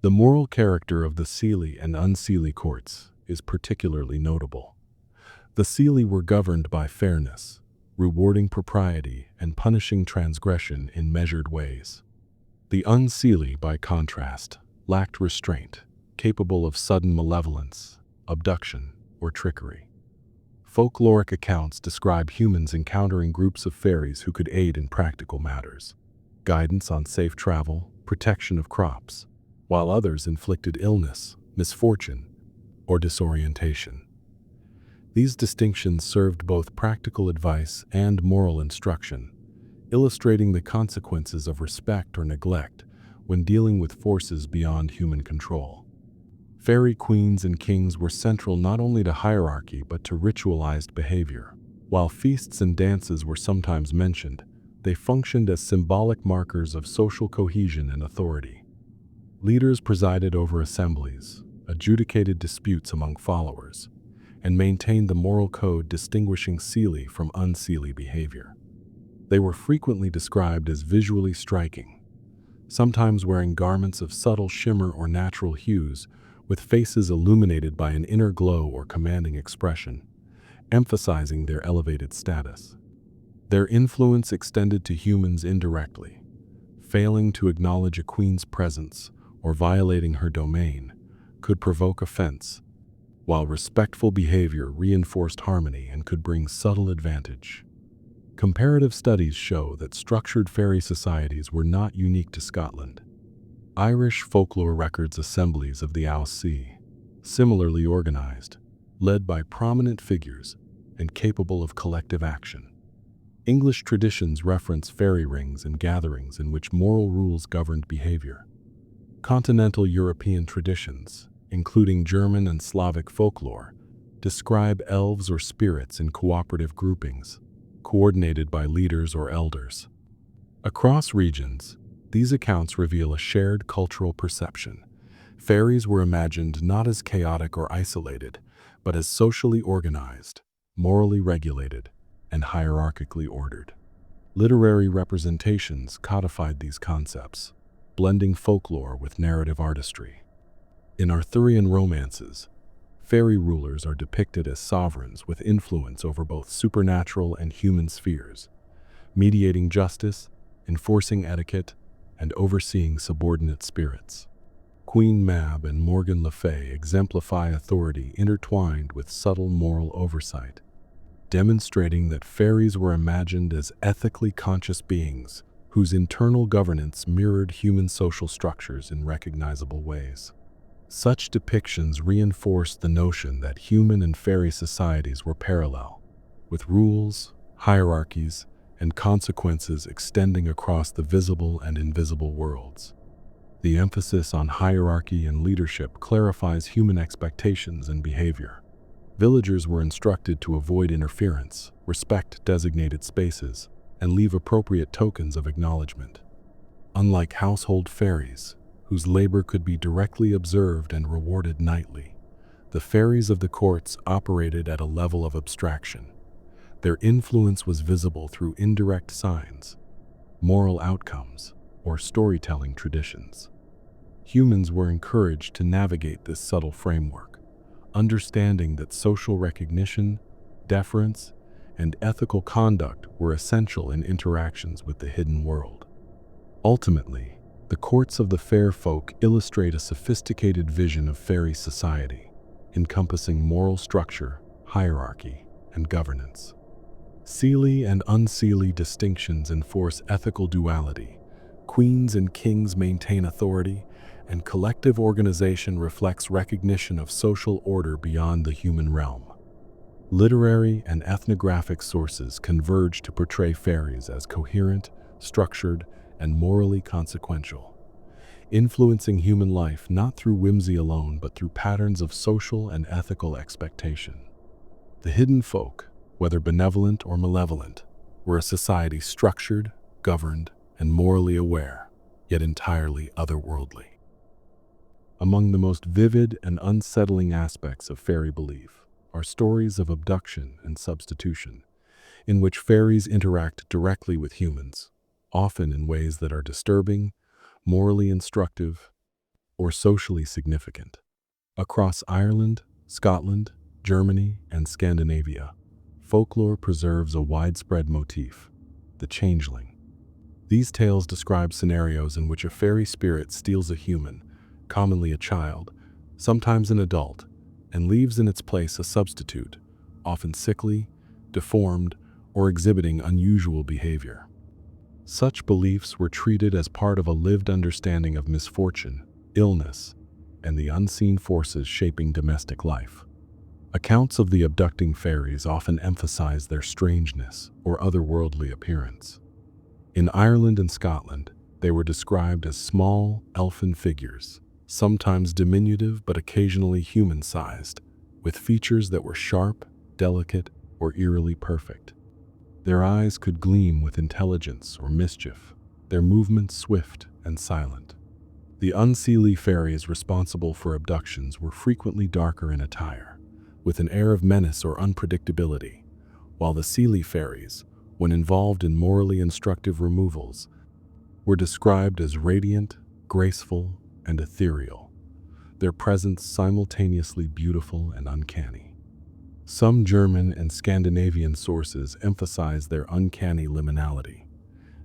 The moral character of the seelie and unseelie courts is particularly notable. The seelie were governed by fairness, rewarding propriety and punishing transgression in measured ways. The unseelie, by contrast, lacked restraint, capable of sudden malevolence, abduction, or trickery. Folkloric accounts describe humans encountering groups of fairies who could aid in practical matters, guidance on safe travel, protection of crops, while others inflicted illness, misfortune, or disorientation. These distinctions served both practical advice and moral instruction, illustrating the consequences of respect or neglect when dealing with forces beyond human control. Fairy queens and kings were central not only to hierarchy but to ritualized behavior. While feasts and dances were sometimes mentioned, they functioned as symbolic markers of social cohesion and authority. Leaders presided over assemblies, adjudicated disputes among followers, and maintained the moral code distinguishing seelie from unseelie behavior. They were frequently described as visually striking, sometimes wearing garments of subtle shimmer or natural hues, with faces illuminated by an inner glow or commanding expression, emphasizing their elevated status. Their influence extended to humans indirectly. Failing to acknowledge a queen's presence or violating her domain could provoke offense, while respectful behavior reinforced harmony and could bring subtle advantage. Comparative studies show that structured fairy societies were not unique to Scotland. Irish folklore records assemblies of the Ouse Sea, similarly organized, led by prominent figures, and capable of collective action. English traditions reference fairy rings and gatherings in which moral rules governed behavior. Continental European traditions, including German and Slavic folklore, describe elves or spirits in cooperative groupings, coordinated by leaders or elders. Across regions, these accounts reveal a shared cultural perception. Fairies were imagined not as chaotic or isolated, but as socially organized, morally regulated, and hierarchically ordered. Literary representations codified these concepts, blending folklore with narrative artistry. In Arthurian romances, fairy rulers are depicted as sovereigns with influence over both supernatural and human spheres, mediating justice, enforcing etiquette, and overseeing subordinate spirits. Queen Mab and Morgan Le Fay exemplify authority intertwined with subtle moral oversight, demonstrating that fairies were imagined as ethically conscious beings whose internal governance mirrored human social structures in recognizable ways. Such depictions reinforced the notion that human and fairy societies were parallel, with rules, hierarchies, and consequences extending across the visible and invisible worlds. The emphasis on hierarchy and leadership clarifies human expectations and behavior. Villagers were instructed to avoid interference, respect designated spaces, and leave appropriate tokens of acknowledgement. Unlike household fairies, whose labor could be directly observed and rewarded nightly, the fairies of the courts operated at a level of abstraction. Their influence was visible through indirect signs, moral outcomes, or storytelling traditions. Humans were encouraged to navigate this subtle framework, understanding that social recognition, deference, and ethical conduct were essential in interactions with the hidden world. Ultimately, the courts of the fair folk illustrate a sophisticated vision of fairy society, encompassing moral structure, hierarchy, and governance. Seelie and unseelie distinctions enforce ethical duality. Queens and kings maintain authority, and collective organization reflects recognition of social order beyond the human realm. Literary and ethnographic sources converge to portray fairies as coherent, structured, and morally consequential, influencing human life not through whimsy alone but through patterns of social and ethical expectation. The hidden folk, whether benevolent or malevolent, were a society structured, governed, and morally aware, yet entirely otherworldly. Among the most vivid and unsettling aspects of fairy belief are stories of abduction and substitution, in which fairies interact directly with humans, often in ways that are disturbing, morally instructive, or socially significant. Across Ireland, Scotland, Germany, and Scandinavia, folklore preserves a widespread motif, the changeling. These tales describe scenarios in which a fairy spirit steals a human, commonly a child, sometimes an adult, and leaves in its place a substitute, often sickly, deformed, or exhibiting unusual behavior. Such beliefs were treated as part of a lived understanding of misfortune, illness, and the unseen forces shaping domestic life. Accounts of the abducting fairies often emphasize their strangeness or otherworldly appearance. In Ireland and Scotland, they were described as small, elfin figures, sometimes diminutive but occasionally human-sized, with features that were sharp, delicate, or eerily perfect. Their eyes could gleam with intelligence or mischief, their movements swift and silent. The unseelie fairies responsible for abductions were frequently darker in attire, with an air of menace or unpredictability, while the seelie fairies, when involved in morally instructive removals, were described as radiant, graceful, and ethereal, their presence simultaneously beautiful and uncanny. Some German and Scandinavian sources emphasize their uncanny liminality.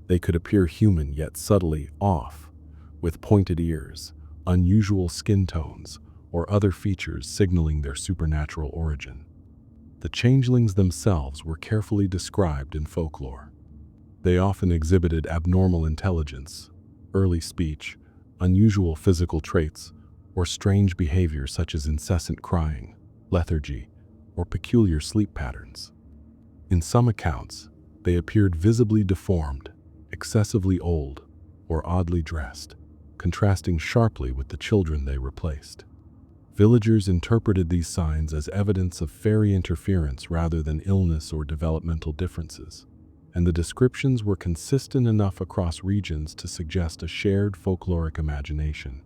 They could appear human yet subtly off, with pointed ears, unusual skin tones, or other features signaling their supernatural origin. The changelings themselves were carefully described in folklore. They often exhibited abnormal intelligence, early speech, unusual physical traits, or strange behavior such as incessant crying, lethargy, or peculiar sleep patterns. In some accounts, they appeared visibly deformed, excessively old, or oddly dressed, contrasting sharply with the children they replaced. Villagers interpreted these signs as evidence of fairy interference rather than illness or developmental differences, and the descriptions were consistent enough across regions to suggest a shared folkloric imagination.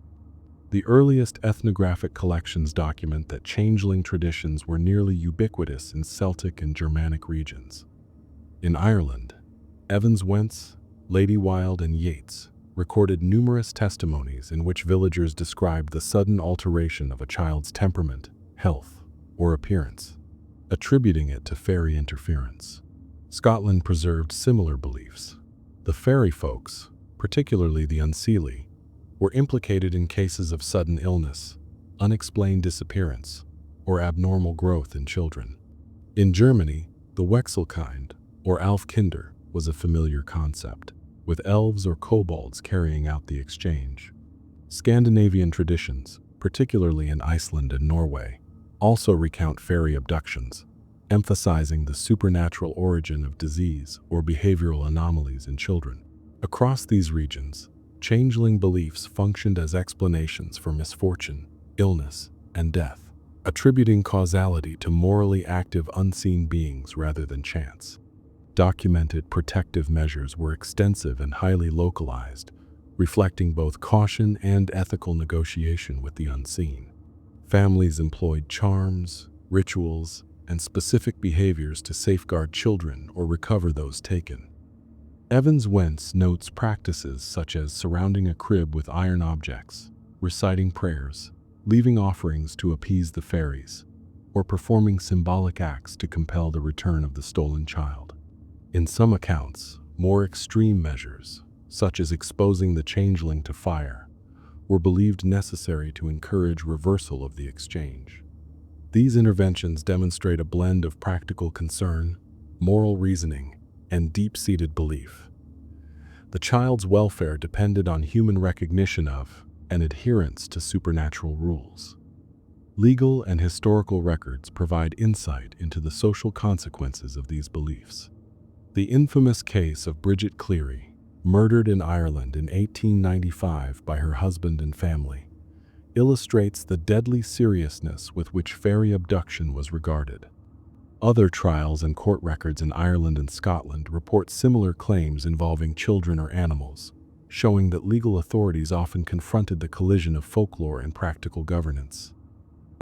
The earliest ethnographic collections document that changeling traditions were nearly ubiquitous in Celtic and Germanic regions. In Ireland, Evans Wentz, Lady Wilde, and Yeats recorded numerous testimonies in which villagers described the sudden alteration of a child's temperament, health, or appearance, attributing it to fairy interference. Scotland preserved similar beliefs. The fairy folks, particularly the Unseelie, were implicated in cases of sudden illness, unexplained disappearance, or abnormal growth in children. In Germany, the Wechselkind, or Alfkinder, was a familiar concept, with elves or kobolds carrying out the exchange. Scandinavian traditions, particularly in Iceland and Norway, also recount fairy abductions, emphasizing the supernatural origin of disease or behavioral anomalies in children. Across these regions, changeling beliefs functioned as explanations for misfortune, illness, and death, attributing causality to morally active unseen beings rather than chance. Documented protective measures were extensive and highly localized, reflecting both caution and ethical negotiation with the unseen. Families employed charms, rituals, and specific behaviors to safeguard children or recover those taken. Evans Wentz notes practices such as surrounding a crib with iron objects, reciting prayers, leaving offerings to appease the fairies, or performing symbolic acts to compel the return of the stolen child. In some accounts, more extreme measures, such as exposing the changeling to fire, were believed necessary to encourage reversal of the exchange. These interventions demonstrate a blend of practical concern, moral reasoning, and deep-seated belief. The child's welfare depended on human recognition of and adherence to supernatural rules. Legal and historical records provide insight into the social consequences of these beliefs. The infamous case of Bridget Cleary, murdered in Ireland in 1895 by her husband and family, illustrates the deadly seriousness with which fairy abduction was regarded. Other trials and court records in Ireland and Scotland report similar claims involving children or animals, showing that legal authorities often confronted the collision of folklore and practical governance.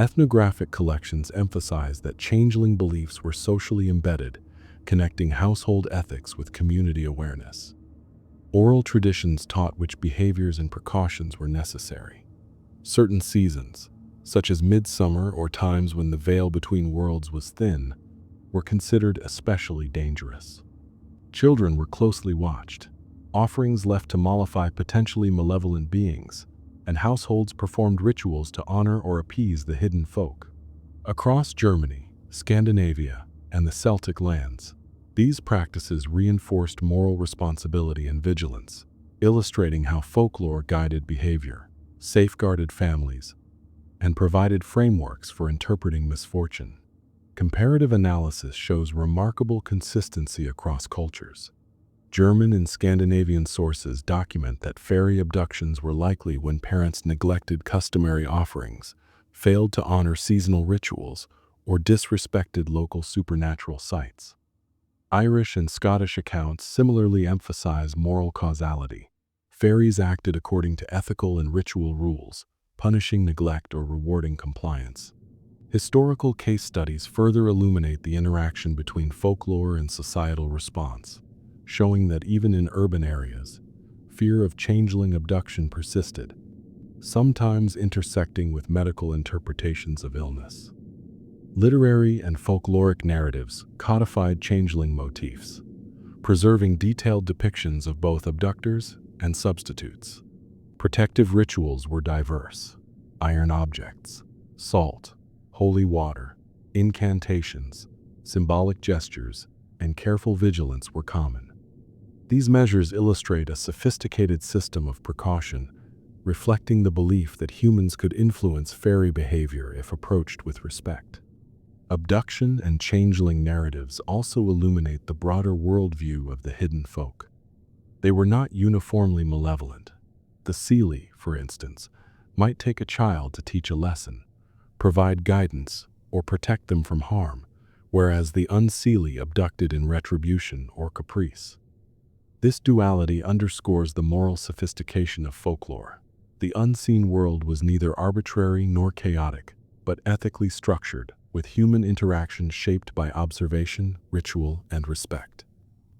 Ethnographic collections emphasize that changeling beliefs were socially embedded, connecting household ethics with community awareness. Oral traditions taught which behaviors and precautions were necessary. Certain seasons, such as midsummer or times when the veil between worlds was thin, were considered especially dangerous. Children were closely watched, offerings left to mollify potentially malevolent beings, and households performed rituals to honor or appease the hidden folk. Across Germany, Scandinavia, and the Celtic lands, these practices reinforced moral responsibility and vigilance, illustrating how folklore guided behavior, safeguarded families, and provided frameworks for interpreting misfortune. Comparative analysis shows remarkable consistency across cultures. German and Scandinavian sources document that fairy abductions were likely when parents neglected customary offerings, failed to honor seasonal rituals, or disrespected local supernatural sites. Irish and Scottish accounts similarly emphasize moral causality. Fairies acted according to ethical and ritual rules, punishing neglect or rewarding compliance. Historical case studies further illuminate the interaction between folklore and societal response, showing that even in urban areas, fear of changeling abduction persisted, sometimes intersecting with medical interpretations of illness. Literary and folkloric narratives codified changeling motifs, preserving detailed depictions of both abductors and substitutes. Protective rituals were diverse: iron objects, salt, holy water, incantations, symbolic gestures, and careful vigilance were common. These measures illustrate a sophisticated system of precaution, reflecting the belief that humans could influence fairy behavior if approached with respect. Abduction and changeling narratives also illuminate the broader worldview of the hidden folk. They were not uniformly malevolent. The Seelie, for instance, might take a child to teach a lesson, provide guidance, or protect them from harm, whereas the Unseelie abducted in retribution or caprice. This duality underscores the moral sophistication of folklore. The unseen world was neither arbitrary nor chaotic, but ethically structured, with human interaction shaped by observation, ritual, and respect.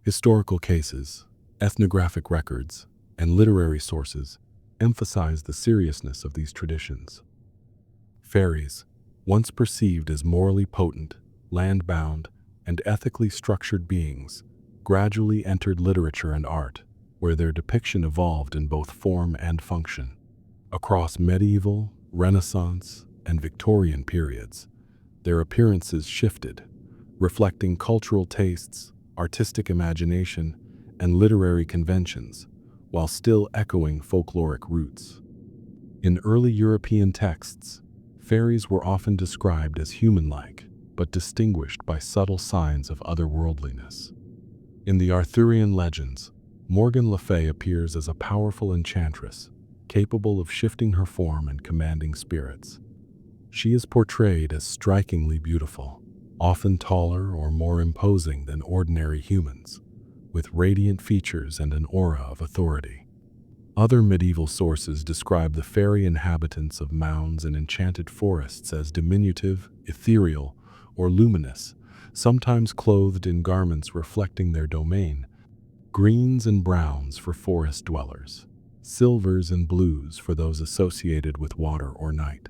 Historical cases, ethnographic records, and literary sources emphasize the seriousness of these traditions. Fairies, once perceived as morally potent, land-bound, and ethically structured beings, gradually entered literature and art, where their depiction evolved in both form and function. Across medieval, Renaissance, and Victorian periods, their appearances shifted, reflecting cultural tastes, artistic imagination, and literary conventions, while still echoing folkloric roots. In early European texts, fairies were often described as human-like, but distinguished by subtle signs of otherworldliness. In the Arthurian legends, Morgan Le Fay appears as a powerful enchantress, capable of shifting her form and commanding spirits. She is portrayed as strikingly beautiful, often taller or more imposing than ordinary humans, with radiant features and an aura of authority. Other medieval sources describe the fairy inhabitants of mounds and enchanted forests as diminutive, ethereal, or luminous, sometimes clothed in garments reflecting their domain: greens and browns for forest dwellers, silvers and blues for those associated with water or night.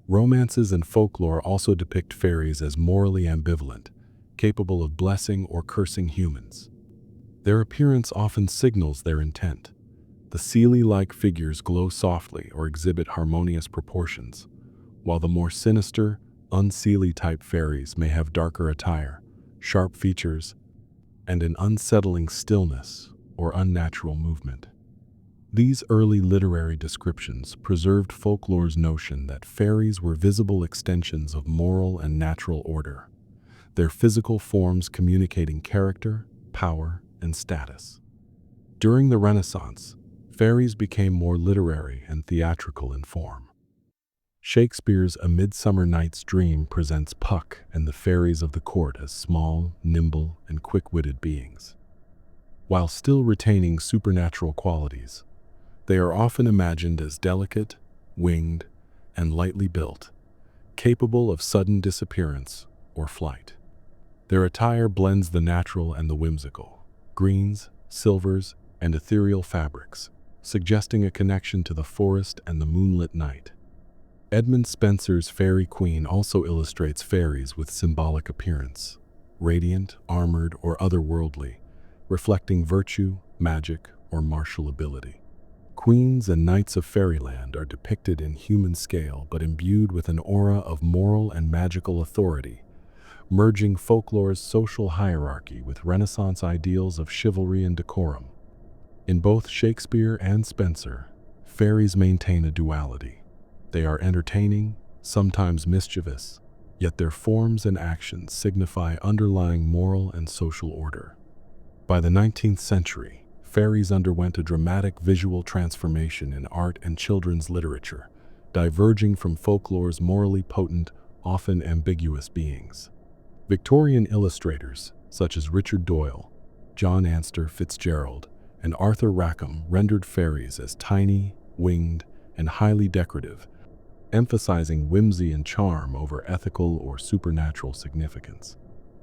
Romances and folklore also depict fairies as morally ambivalent, capable of blessing or cursing humans. Their appearance often signals their intent. The Seelie-like figures glow softly or exhibit harmonious proportions, while the more sinister, unseelie-type fairies may have darker attire, sharp features, and an unsettling stillness or unnatural movement. These early literary descriptions preserved folklore's notion that fairies were visible extensions of moral and natural order, their physical forms communicating character, power, and status. During the Renaissance, fairies became more literary and theatrical in form. Shakespeare's A Midsummer Night's Dream presents Puck and the fairies of the court as small, nimble, and quick-witted beings. While still retaining supernatural qualities, they are often imagined as delicate, winged, and lightly built, capable of sudden disappearance or flight. Their attire blends the natural and the whimsical, greens, silvers, and ethereal fabrics, suggesting a connection to the forest and the moonlit night. Edmund Spenser's Fairy Queen also illustrates fairies with symbolic appearance, radiant, armored, or otherworldly, reflecting virtue, magic, or martial ability. Queens and knights of fairyland are depicted in human scale but imbued with an aura of moral and magical authority, merging folklore's social hierarchy with Renaissance ideals of chivalry and decorum. In both Shakespeare and Spenser, fairies maintain a duality. They are entertaining, sometimes mischievous, yet their forms and actions signify underlying moral and social order. By the 19th century, fairies underwent a dramatic visual transformation in art and children's literature, diverging from folklore's morally potent, often ambiguous beings. Victorian illustrators, such as Richard Doyle, John Anster Fitzgerald, and Arthur Rackham rendered fairies as tiny, winged, and highly decorative, emphasizing whimsy and charm over ethical or supernatural significance.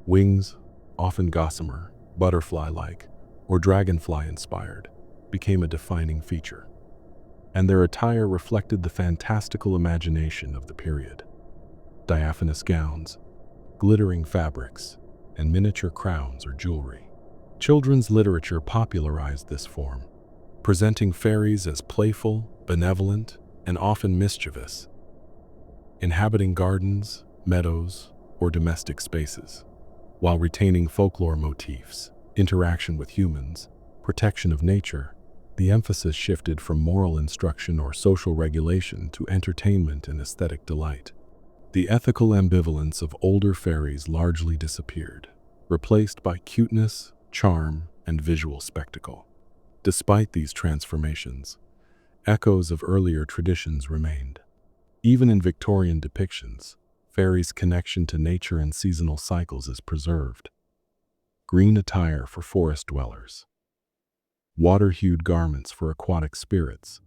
Wings, often gossamer, butterfly-like, or dragonfly-inspired, became a defining feature, and their attire reflected the fantastical imagination of the period. Diaphanous gowns, glittering fabrics, and miniature crowns or jewelry. Children's literature popularized this form, presenting fairies as playful, benevolent, and often mischievous, inhabiting gardens, meadows, or domestic spaces, while retaining folklore motifs, interaction with humans, protection of nature. The emphasis shifted from moral instruction or social regulation to entertainment and aesthetic delight. The ethical ambivalence of older fairies largely disappeared, replaced by cuteness, charm, and visual spectacle. Despite these transformations, echoes of earlier traditions remained. Even in Victorian depictions, fairies' connection to nature and seasonal cycles is preserved. Green attire for forest dwellers, water-hued garments for aquatic spirits,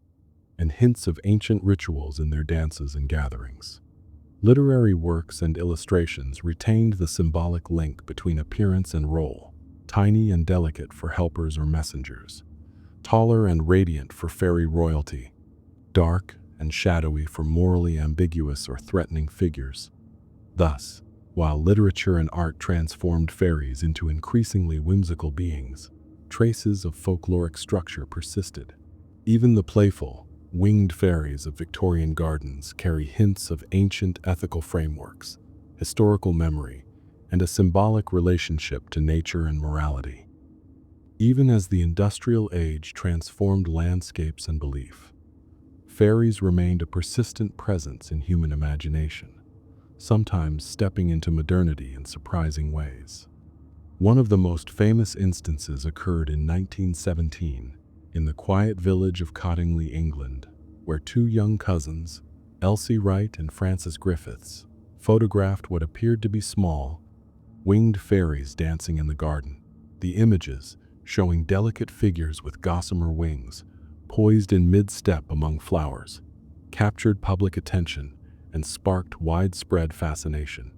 and hints of ancient rituals in their dances and gatherings. Literary works and illustrations retained the symbolic link between appearance and role, tiny and delicate for helpers or messengers, taller and radiant for fairy royalty, dark and shadowy for morally ambiguous or threatening figures. Thus, while literature and art transformed fairies into increasingly whimsical beings, traces of folkloric structure persisted. Even the playful, winged fairies of Victorian gardens carry hints of ancient ethical frameworks, historical memory, and a symbolic relationship to nature and morality. Even as the industrial age transformed landscapes and belief, fairies remained a persistent presence in human imagination, sometimes stepping into modernity in surprising ways. One of the most famous instances occurred in 1917 in the quiet village of Cottingley, England, where two young cousins, Elsie Wright and Frances Griffiths, photographed what appeared to be small, winged fairies dancing in the garden. The images, showing delicate figures with gossamer wings, poised in mid-step among flowers, captured public attention and sparked widespread fascination.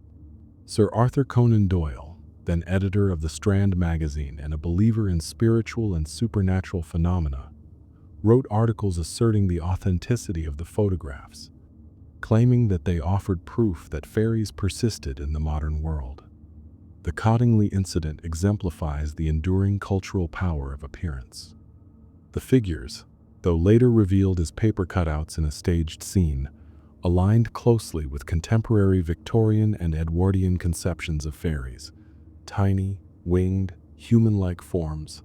Sir Arthur Conan Doyle, then editor of the Strand magazine and a believer in spiritual and supernatural phenomena, wrote articles asserting the authenticity of the photographs, claiming that they offered proof that fairies persisted in the modern world. The Cottingley incident exemplifies the enduring cultural power of appearance. The figures, though later revealed as paper cutouts in a staged scene, aligned closely with contemporary Victorian and Edwardian conceptions of fairies, tiny, winged, human-like forms,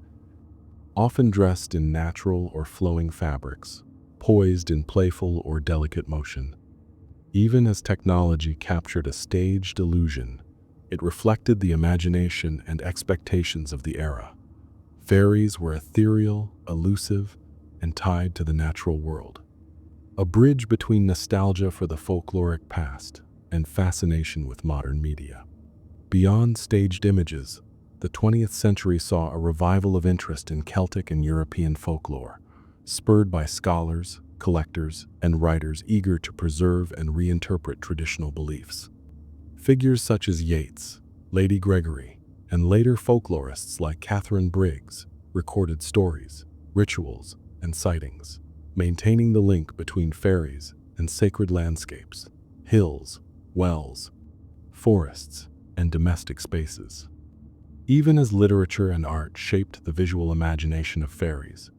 often dressed in natural or flowing fabrics, poised in playful or delicate motion. Even as technology captured a staged illusion, it reflected the imagination and expectations of the era. Fairies were ethereal, elusive, and tied to the natural world, a bridge between nostalgia for the folkloric past and fascination with modern media. Beyond staged images, the 20th century saw a revival of interest in Celtic and European folklore, spurred by scholars, collectors, and writers eager to preserve and reinterpret traditional beliefs. Figures such as Yeats, Lady Gregory, and later folklorists like Catherine Briggs recorded stories, rituals, and sightings, maintaining the link between fairies and sacred landscapes, hills, wells, forests, and domestic spaces. Even as literature and art shaped the visual imagination of fairies,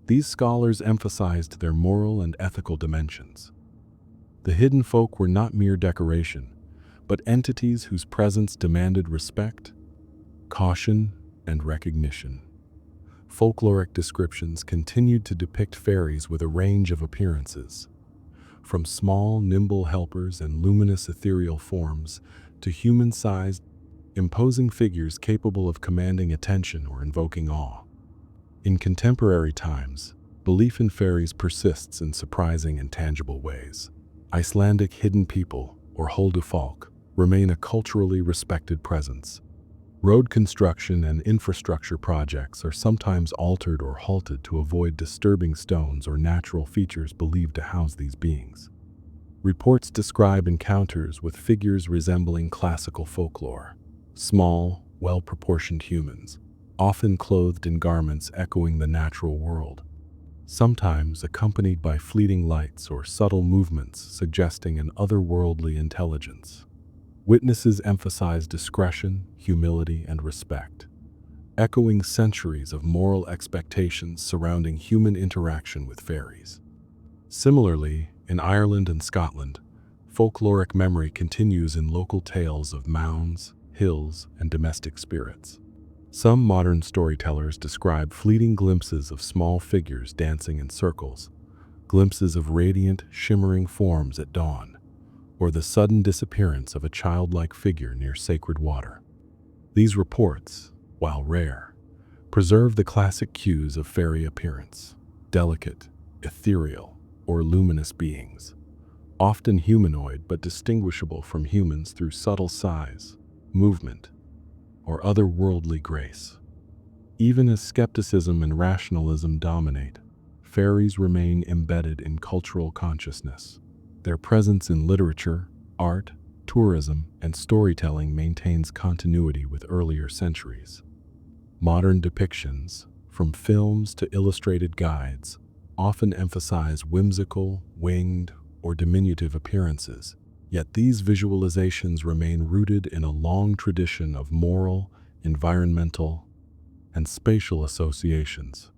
these scholars emphasized their moral and ethical dimensions. The hidden folk were not mere decoration, but entities whose presence demanded respect, caution, and recognition. Folkloric descriptions continued to depict fairies with a range of appearances, from small, nimble helpers and luminous ethereal forms to human-sized, imposing figures capable of commanding attention or invoking awe. In contemporary times, belief in fairies persists in surprising and tangible ways. Icelandic hidden people, or huldufólk, remain a culturally respected presence. Road construction and infrastructure projects are sometimes altered or halted to avoid disturbing stones or natural features believed to house these beings. Reports describe encounters with figures resembling classical folklore, small, well-proportioned humans, often clothed in garments echoing the natural world, sometimes accompanied by fleeting lights or subtle movements suggesting an otherworldly intelligence. Witnesses emphasize discretion, humility, and respect, echoing centuries of moral expectations surrounding human interaction with fairies. Similarly, in Ireland and Scotland, folkloric memory continues in local tales of mounds, hills, and domestic spirits. Some modern storytellers describe fleeting glimpses of small figures dancing in circles, glimpses of radiant, shimmering forms at dawn, or the sudden disappearance of a childlike figure near sacred water. These reports, while rare, preserve the classic cues of fairy appearance: delicate, ethereal, or luminous beings, often humanoid but distinguishable from humans through subtle size, movement, or otherworldly grace. Even as skepticism and rationalism dominate, fairies remain embedded in cultural consciousness. Their presence in literature, art, tourism, and storytelling maintains continuity with earlier centuries. Modern depictions, from films to illustrated guides, often emphasize whimsical, winged, or diminutive appearances, yet these visualizations remain rooted in a long tradition of moral, environmental, and spatial associations.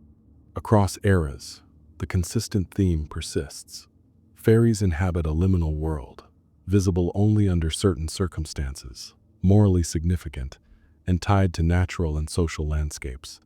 Across eras, the consistent theme persists. Fairies inhabit a liminal world, visible only under certain circumstances, morally significant, and tied to natural and social landscapes.